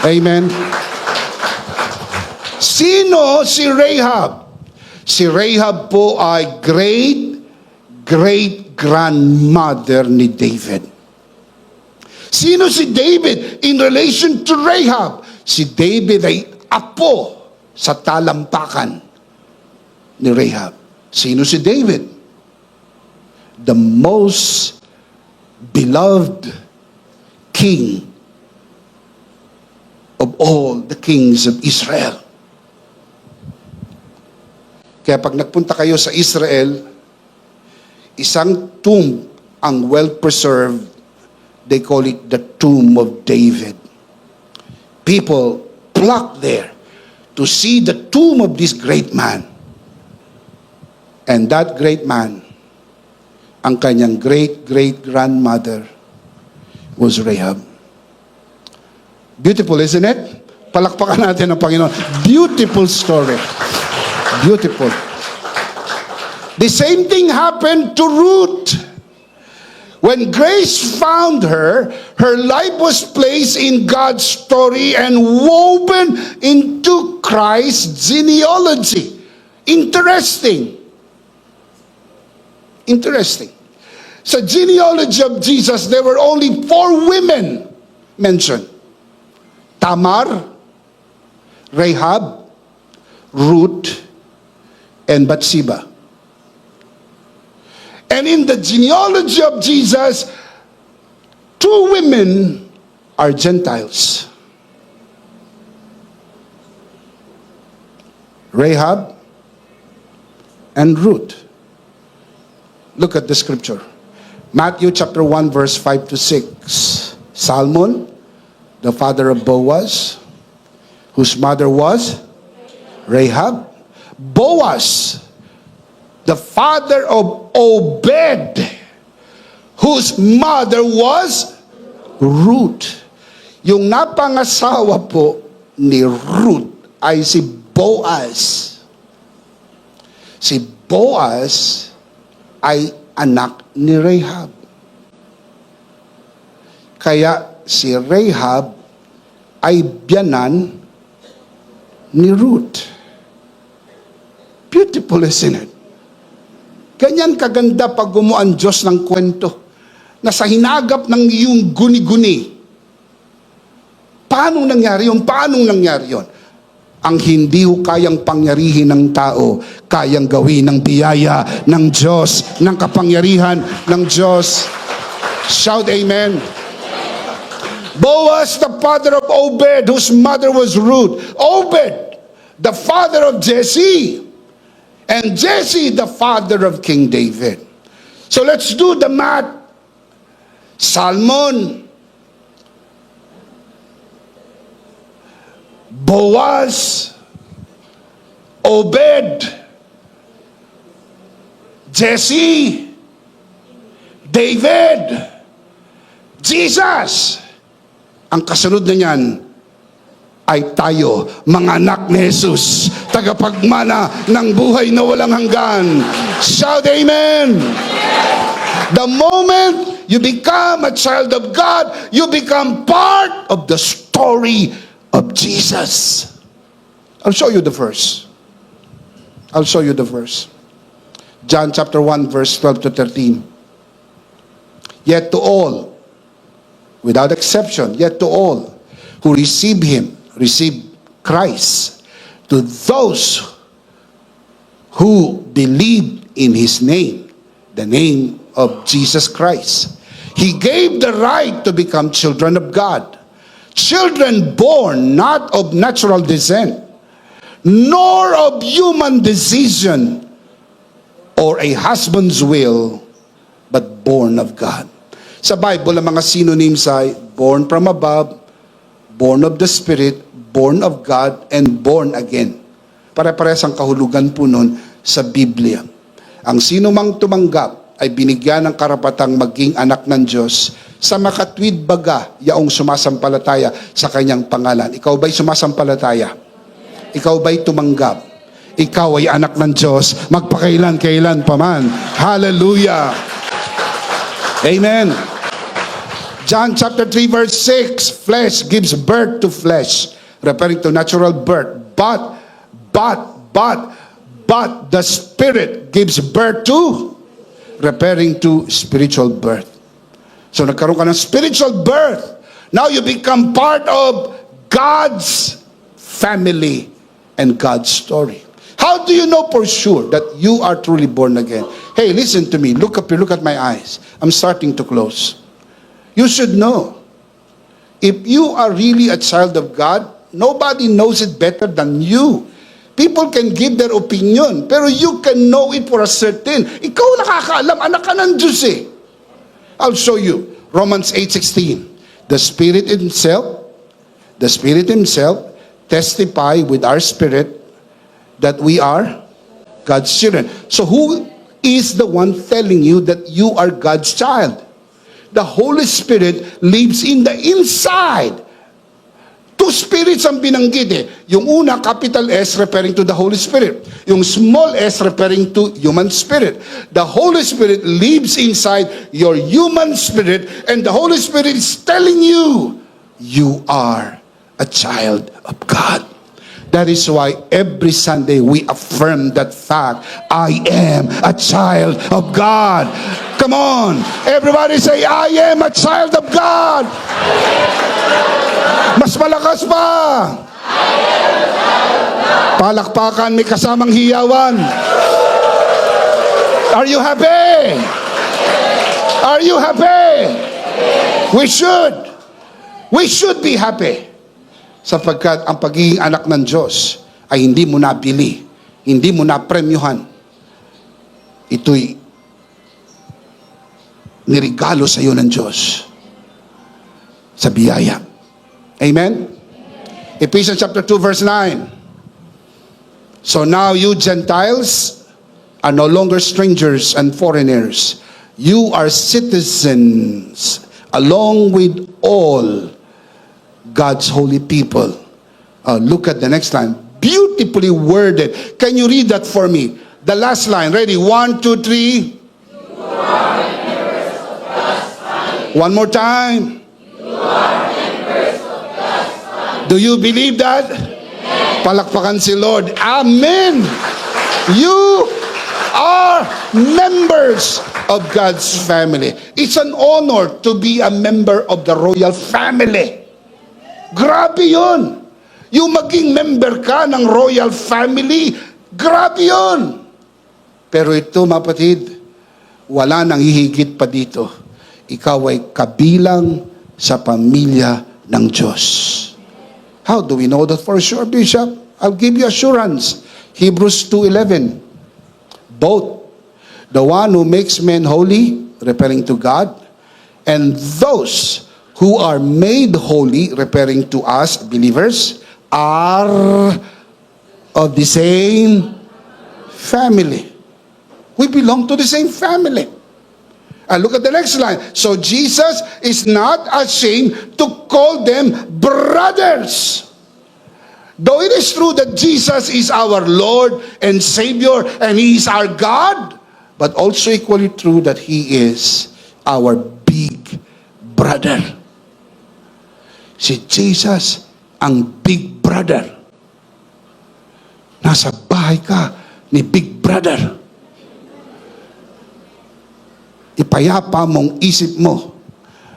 Amen? Sino si Rahab? Si Rahab po ay great-great-grandmother ni David. Sino si David in relation to Rahab? Si David ay apo sa talampakan ni Rahab. Sino si David? The most beloved king of all the kings of Israel. Kaya pag nagpunta kayo sa Israel, isang tomb ang well-preserved. They call it the Tomb of David. People flock there to see the tomb of this great man. And that great man, ang kanyang great-great-grandmother was Rahab. Beautiful, isn't it? Palakpakan natin ang Panginoon. Beautiful story. Beautiful. The same thing happened to Ruth. When grace found her, her life was placed in God's story and woven into Christ's genealogy. Interesting. Interesting. Sa genealogy of Jesus, there were only 4 women mentioned. Tamar, Rahab, Ruth, and Bathsheba. And in the genealogy of Jesus, 2 women are Gentiles. Rahab and Ruth. Look at the scripture. Matthew chapter 1 verse 5 to 6. Salmon, the father of Boaz, whose mother was Rahab. Boaz, the father of Obed, whose mother was Ruth. Yung napangasawa po ni Ruth ay si Boaz. Si Boaz ay anak ni Rahab. Kaya si Rahab ay biyanan ni Ruth. Beautiful, isn't it? Ganyan kaganda pag gumawa ang Diyos ng kwento na sa hinagap ng iyong guni-guni. Paano nangyari yun? Paano nangyari yun? Ang hindi ho kayang pangyarihin ng tao, kayang gawin ng biyaya ng Diyos, ng kapangyarihan ng Diyos. Shout amen. Boaz, the father of Obed, whose mother was Ruth. Obed, the father of Jesse. And Jesse, the father of King David. So let's do the math. Salmon, Boaz, Obed, Jesse, David, Jesus. Ang kasunod na niyan, ay tayo, mga anak ni Jesus, tagapagmana ng buhay na walang hanggan. Shout amen! The moment you become a child of God, you become part of the story of Jesus. I'll show you the verse. I'll show you the verse. John chapter 1 verse 12 to 13. Yet to all, without exception, yet to all who receive Him, receive Christ. To those who believe in His name, the name of Jesus Christ, He gave the right to become children of God. Children born not of natural descent, nor of human decision or a husband's will, but born of God. Sa Bible, ang mga synonyms ay born from above, born of the Spirit, born of God, and born again. Pare-parehas ang kahulugan po nun sa Biblia. Ang sino mang tumanggap ay binigyan ng karapatang maging anak ng Diyos sa makatwid baga yaong sumasampalataya sa kanyang pangalan. Ikaw ba'y sumasampalataya? Ikaw ba'y tumanggap? Ikaw ay anak ng Diyos, magpakailan-kailan pa man. Hallelujah! Amen! John chapter 3 verse 6, flesh gives birth to flesh, referring to natural birth. But the Spirit gives birth to, referring to spiritual birth. So nagkaroon ka ng spiritual birth. Now you become part of God's family and God's story. How do you know for sure that you are truly born again? Hey, listen to me. Look up here. Look at my eyes. I'm starting to close. You should know. If you are really a child of God, nobody knows it better than you. People can give their opinion, pero you can know it for a certain. Ikaw nakakaalam, anak ka ng Diyos eh. I'll show you. Romans 8:16. The Spirit Himself testify with our spirit that we are God's children. So who is the one telling you that you are God's child? The Holy Spirit lives in the inside. Two spirits ang binanggit eh. Yung una, capital S, referring to the Holy Spirit. Yung small s, referring to human spirit. The Holy Spirit lives inside your human spirit, and the Holy Spirit is telling you, you are a child of God. That is why every Sunday we affirm that fact. I am a child of God. Come on. Everybody say, I am a child of God. Mas malakas pa. Palakpakan, may kasamang hiyawan. Are you happy? Are you happy? We should be happy. Sapagkat ang pagiging anak ng Diyos ay hindi mo nabili, hindi mo napremyuhan. Ito'y nirigalo sa iyo ng Diyos sa biyaya. Amen? Ephesians chapter 2 verse 9. So now you Gentiles are no longer strangers and foreigners. You are citizens along with all God's holy people. Look at the next line. Beautifully worded. Can you read that for me? The last line. Ready? 1, 2, 3. One more time. Do you believe that? Palakpakan si Lord. Amen. You are members of God's family. It's an honor to be a member of the royal family. Grabe yun. Yung maging member ka ng royal family, grabe yun. Pero ito, mapatid, wala nang hihigit pa dito. Ikaw ay kabilang sa pamilya ng Diyos. How do we know that for sure, Bishop? I'll give you assurance. Hebrews 2:11. Both the one who makes men holy, referring to God, and those who are made holy, referring to us, believers, are of the same family. We belong to the same family. And look at the next line. So Jesus is not ashamed to call them brothers. Though it is true that Jesus is our Lord and Savior and He is our God, but also equally true that He is our big brother. Si Jesus ang big brother. Nasa bahay ka ni big brother. Ipayapa mong isip mo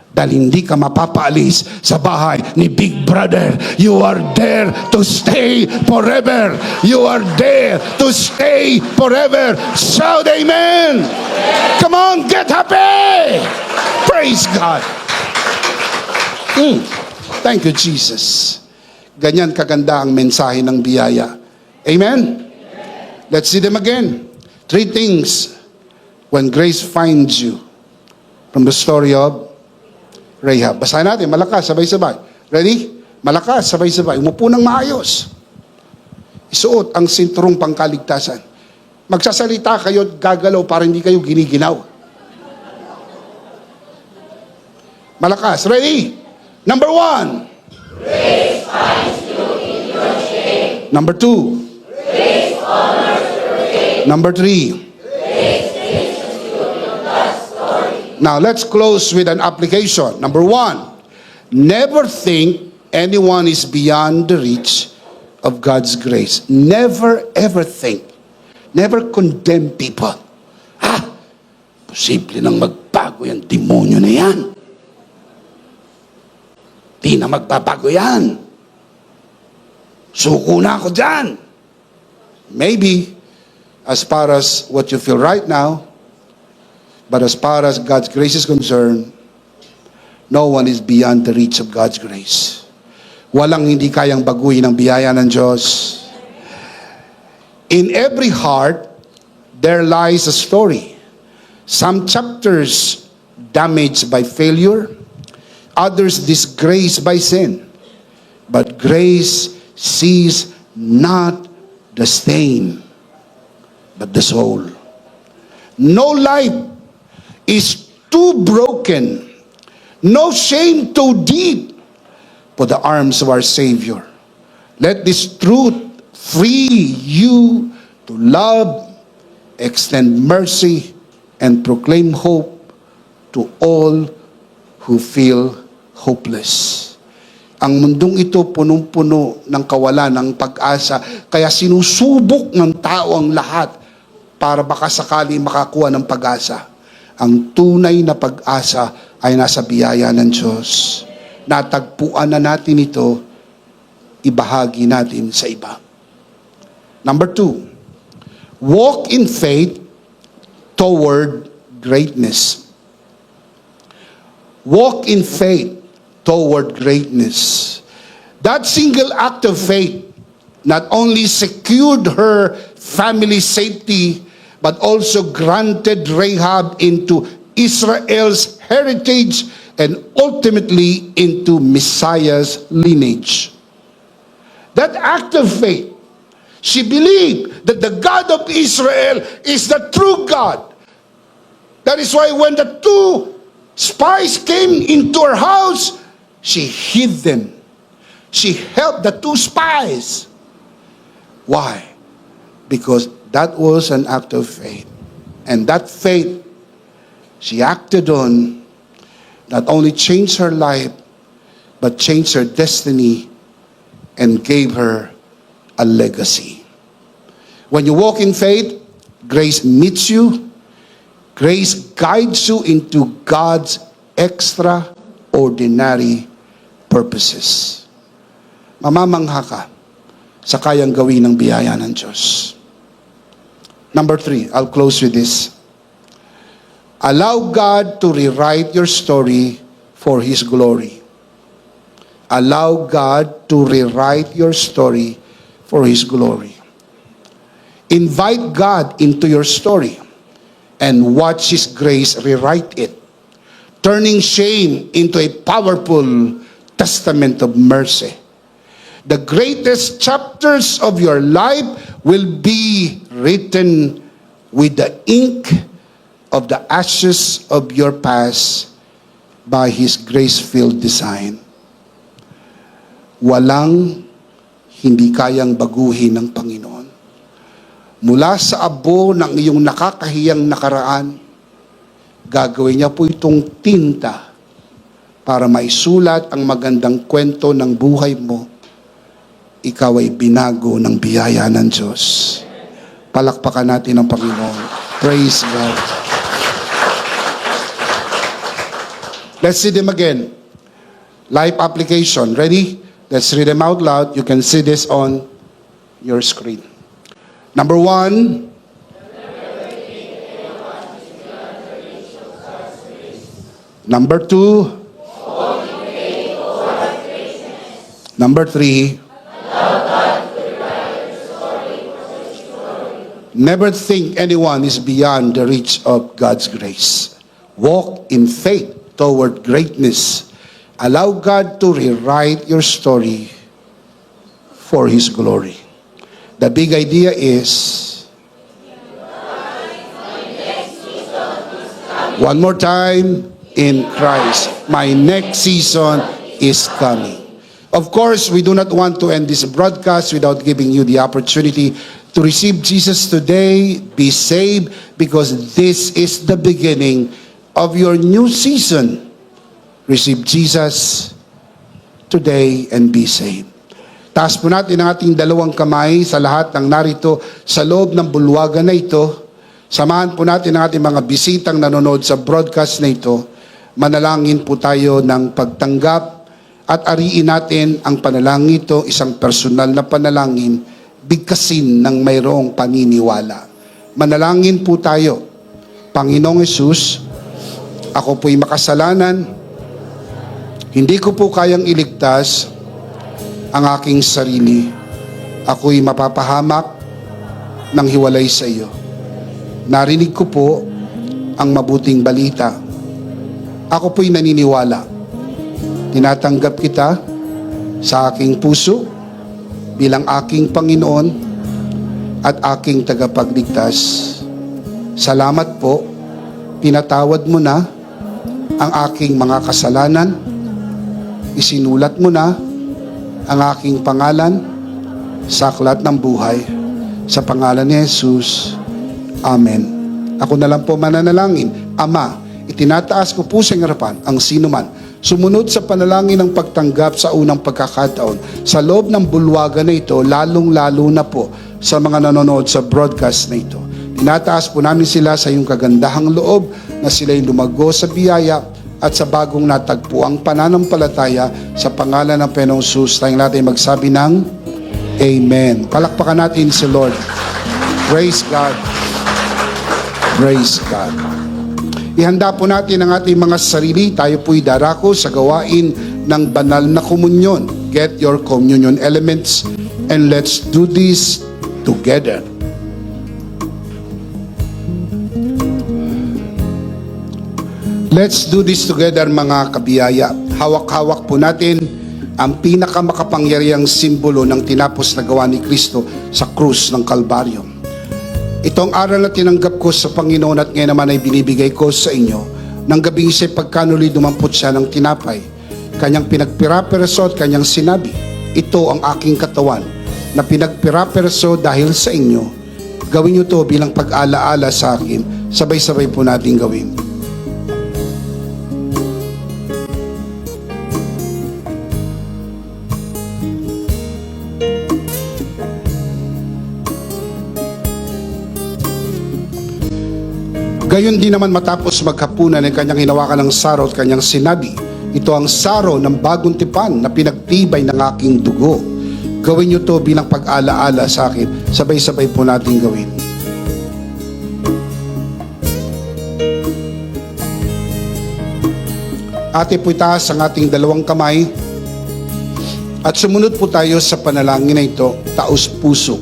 dahil hindi ka mapapaalis sa bahay ni Big Brother. You are there to stay forever. You are there to stay forever. Shout amen. Come on, get happy. Praise God. Thank you, Jesus. Ganyan kaganda ang mensahe ng biyaya. Amen? Let's see them again. 3 things when grace finds you from the story of Rahab. Basahin natin, malakas, sabay-sabay. Ready? Malakas, sabay-sabay. Umupo ng maayos. Isuot ang sinturong pangkaligtasan. Magsasalita kayo at gagalaw para hindi kayo giniginaw. Malakas. Ready? Number 1. Grace finds you in your shame. Number 2. Grace honors your faith. Number 3. Grace teaches you in God's story. Now, let's close with an application. Number 1, never think anyone is beyond the reach of God's grace. Never, ever think. Never condemn people. Posible nang magbago yan. Demonyo na yan. Di na magbabago yan. Suko na ako dyan. Maybe, as far as what you feel right now, but as far as God's grace is concerned, no one is beyond the reach of God's grace. Walang hindi kayang baguhin ang biyaya ng Diyos. In every heart, there lies a story. Some chapters damaged by failure, others disgraced by sin. But grace sees not the stain, but the soul. No life is too broken, no shame too deep for the arms of our Savior. Let this truth free you to love, extend mercy, and proclaim hope to all who feel hopeless. Ang mundong ito punong-puno ng kawalan ng pag-asa, kaya sinusubok ng tao ang lahat para baka sakali makakuha ng pag-asa. Ang tunay na pag-asa ay nasa biyaya ng Diyos. Natagpuan na natin ito, ibahagi natin sa iba. Number 2, walk in faith toward greatness. Walk in faith toward greatness. That single act of faith not only secured her family's safety, but also granted Rahab into Israel's heritage and ultimately into Messiah's lineage. That act of faith, she believed that the God of Israel is the true God. That is why when the 2 spies came into her house, she hid them. She helped the 2 spies. Why? Because that was an act of faith. And that faith she acted on not only changed her life, but changed her destiny and gave her a legacy. When you walk in faith, grace meets you. Grace guides you into God's extraordinary purposes. Mamamangha ka sa kayang gawin ng biyaya ng Diyos. Number 3, I'll close with this. Allow God to rewrite your story for His glory. Allow God to rewrite your story for His glory. Invite God into your story and watch His grace rewrite it, turning shame into a powerful testament of mercy. The greatest chapters of your life will be written with the ink of the ashes of your past by His grace-filled design. Walang hindi kayang baguhin ng Panginoon. Mula sa abo ng iyong nakakahiyang nakaraan, gagawin niya po itong tinta para maisulat ang magandang kwento ng buhay mo. Ikaw ay binago ng biyaya ng Diyos. Palakpakan natin ang Panginoon. Praise God. Let's see them again. Live application. Ready? Let's read them out loud. You can see this on your screen. Number 1. Number 2. Number 3. Never think anyone is beyond the reach of God's grace. Walk in faith toward greatness. Allow God to rewrite your story for His glory. The big idea is, one more time, in Christ, my next season is coming. Of course, we do not want to end this broadcast without giving you the opportunity to receive Jesus today, be saved, because this is the beginning of your new season. Receive Jesus today and be saved. Taas po natin ang ating dalawang kamay sa lahat ng narito sa loob ng bulwagan na ito. Samahan po natin ang ating mga bisitang nanonood sa broadcast na ito. Manalangin po tayo ng pagtanggap at ariin natin ang panalangin ito, isang personal na panalangin, bigkasin ng mayroong paniniwala. Manalangin po tayo. Panginoong Hesus, ako po'y makasalanan. Hindi ko po kayang iligtas ang aking sarili. Ako'y mapapahamak ng hiwalay sa iyo. Narinig ko po ang mabuting balita. Ako po'y naniniwala. Tinatanggap kita sa aking puso bilang aking Panginoon at aking tagapagligtas. Salamat po, pinatawad mo na ang aking mga kasalanan, isinulat mo na ang aking pangalan sa aklat ng buhay. Sa pangalan ni Jesus, Amen. Ako na lang po mananalangin. Ama, itinataas ko po sa harapan ang sinuman sumunod sa panalangin ng pagtanggap sa unang pagkakataon sa loob ng bulwagan na ito, lalong-lalo na po sa mga nanonood sa broadcast na ito. Tinataas po namin sila sa iyong kagandahang loob na sila'y lumago sa biyaya at sa bagong natagpuang pananampalataya sa pangalan ng Panginoong Jesus. Tayong natin magsabi ng Amen. Palakpakan natin si Lord. Praise God. Praise God. Ihanda po natin ang ating mga sarili. Tayo po'y darako sa gawain ng banal na komunyon. Get your communion elements and let's do this together. Let's do this together, mga kabiyaya. Hawak-hawak po natin ang pinakamakapangyarihang simbolo ng tinapos na gawa ni Kristo sa krus ng Kalbaryo. Itong aral na tinanggap ko sa Panginoon at ngayon naman ay binibigay ko sa inyo. Nang gabing siya'y pagkanuli dumampot siya ng tinapay. Kanyang pinagpira-piraso at kanyang sinabi, ito ang aking katawan na pinagpira-piraso dahil sa inyo. Gawin niyo to bilang pag-alaala sa akin. Sabay-sabay po natin gawin. Gayon din naman matapos maghapunan ay kanyang hinawakan ng saro at kanyang sinabi, ito ang saro ng bagong tipan na pinagtibay ng aking dugo. Gawin niyo to bilang pag-alaala sa akin. Sabay-sabay po natin gawin. Ate po itaas ang ating dalawang kamay at sumunod po tayo sa panalangin na ito, taos puso.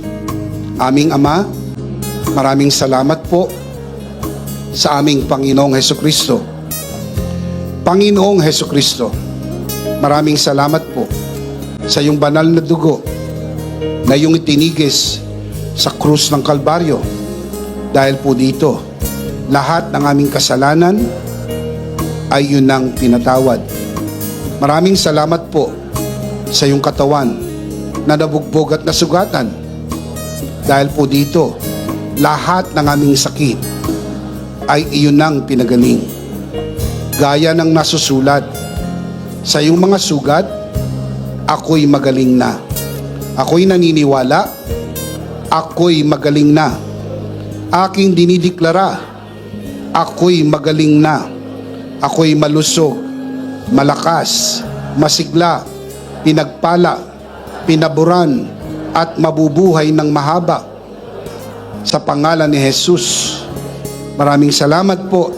Aming Ama, maraming salamat po sa aming Panginoong Hesukristo. Panginoong Hesukristo, maraming salamat po sa iyong banal na dugo na iyong itinigis sa krus ng Kalbaryo. Dahil po dito, lahat ng aming kasalanan ay yun ang pinatawad. Maraming salamat po sa iyong katawan na nabugbog at nasugatan. Dahil po dito, lahat ng aming sakit ay iyon ang pinagaling. Gaya ng nasusulat, sa iyong mga sugat, ako'y magaling na. Ako'y naniniwala, ako'y magaling na. Aking dinideklara, ako'y magaling na. Ako'y malusog, malakas, masigla, pinagpala, pinaburan, at mabubuhay ng mahaba. Sa pangalan ni Jesus, maraming salamat po,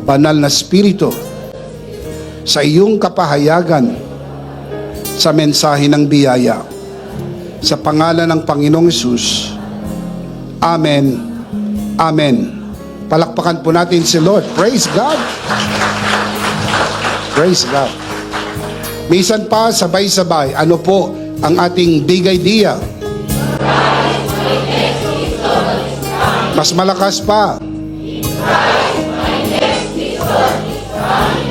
Banal na Espiritu, sa iyong kapahayagan sa mensahe ng biyaya. Sa pangalan ng Panginoong Jesus, Amen. Amen. Palakpakan po natin si Lord. Praise God. Praise God. Minsan pa, sabay-sabay, ano po ang ating big idea? Mas malakas pa.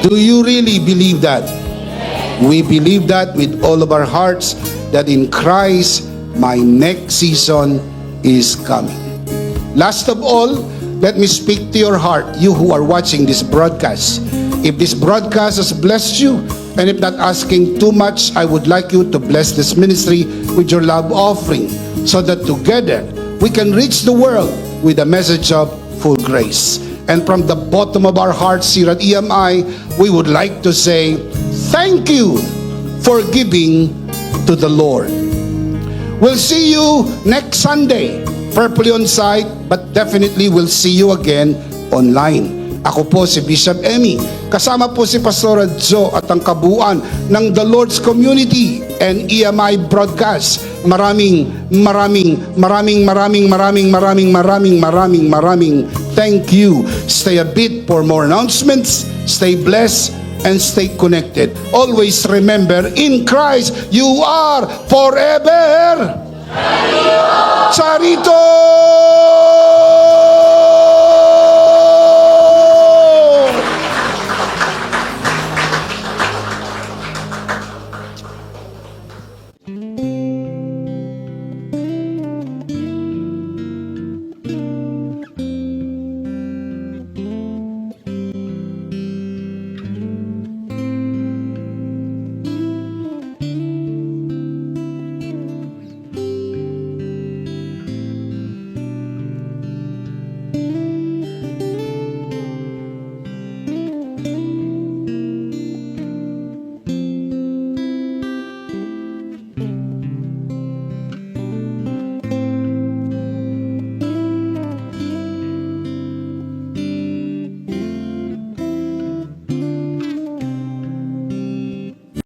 Do you really believe that? We believe that with all of our hearts, that in Christ, my next season is coming. Last of all, let me speak to your heart, you who are watching this broadcast. If this broadcast has blessed you, and if not asking too much, I would like you to bless this ministry with your love offering, so that together we can reach the world with a message of full grace. And from the bottom of our hearts here at EMI, we would like to say, thank you for giving to the Lord. We'll see you next Sunday, prayerfully on site, but definitely we'll see you again online. Ako po si Bishop Emmy, kasama po si Pastor Joe at ang kabuuan ng The Lord's Community and EMI Broadcast. Maraming thank you. Stay a bit for more announcements. Stay blessed and stay connected. Always remember, in Christ you are forever.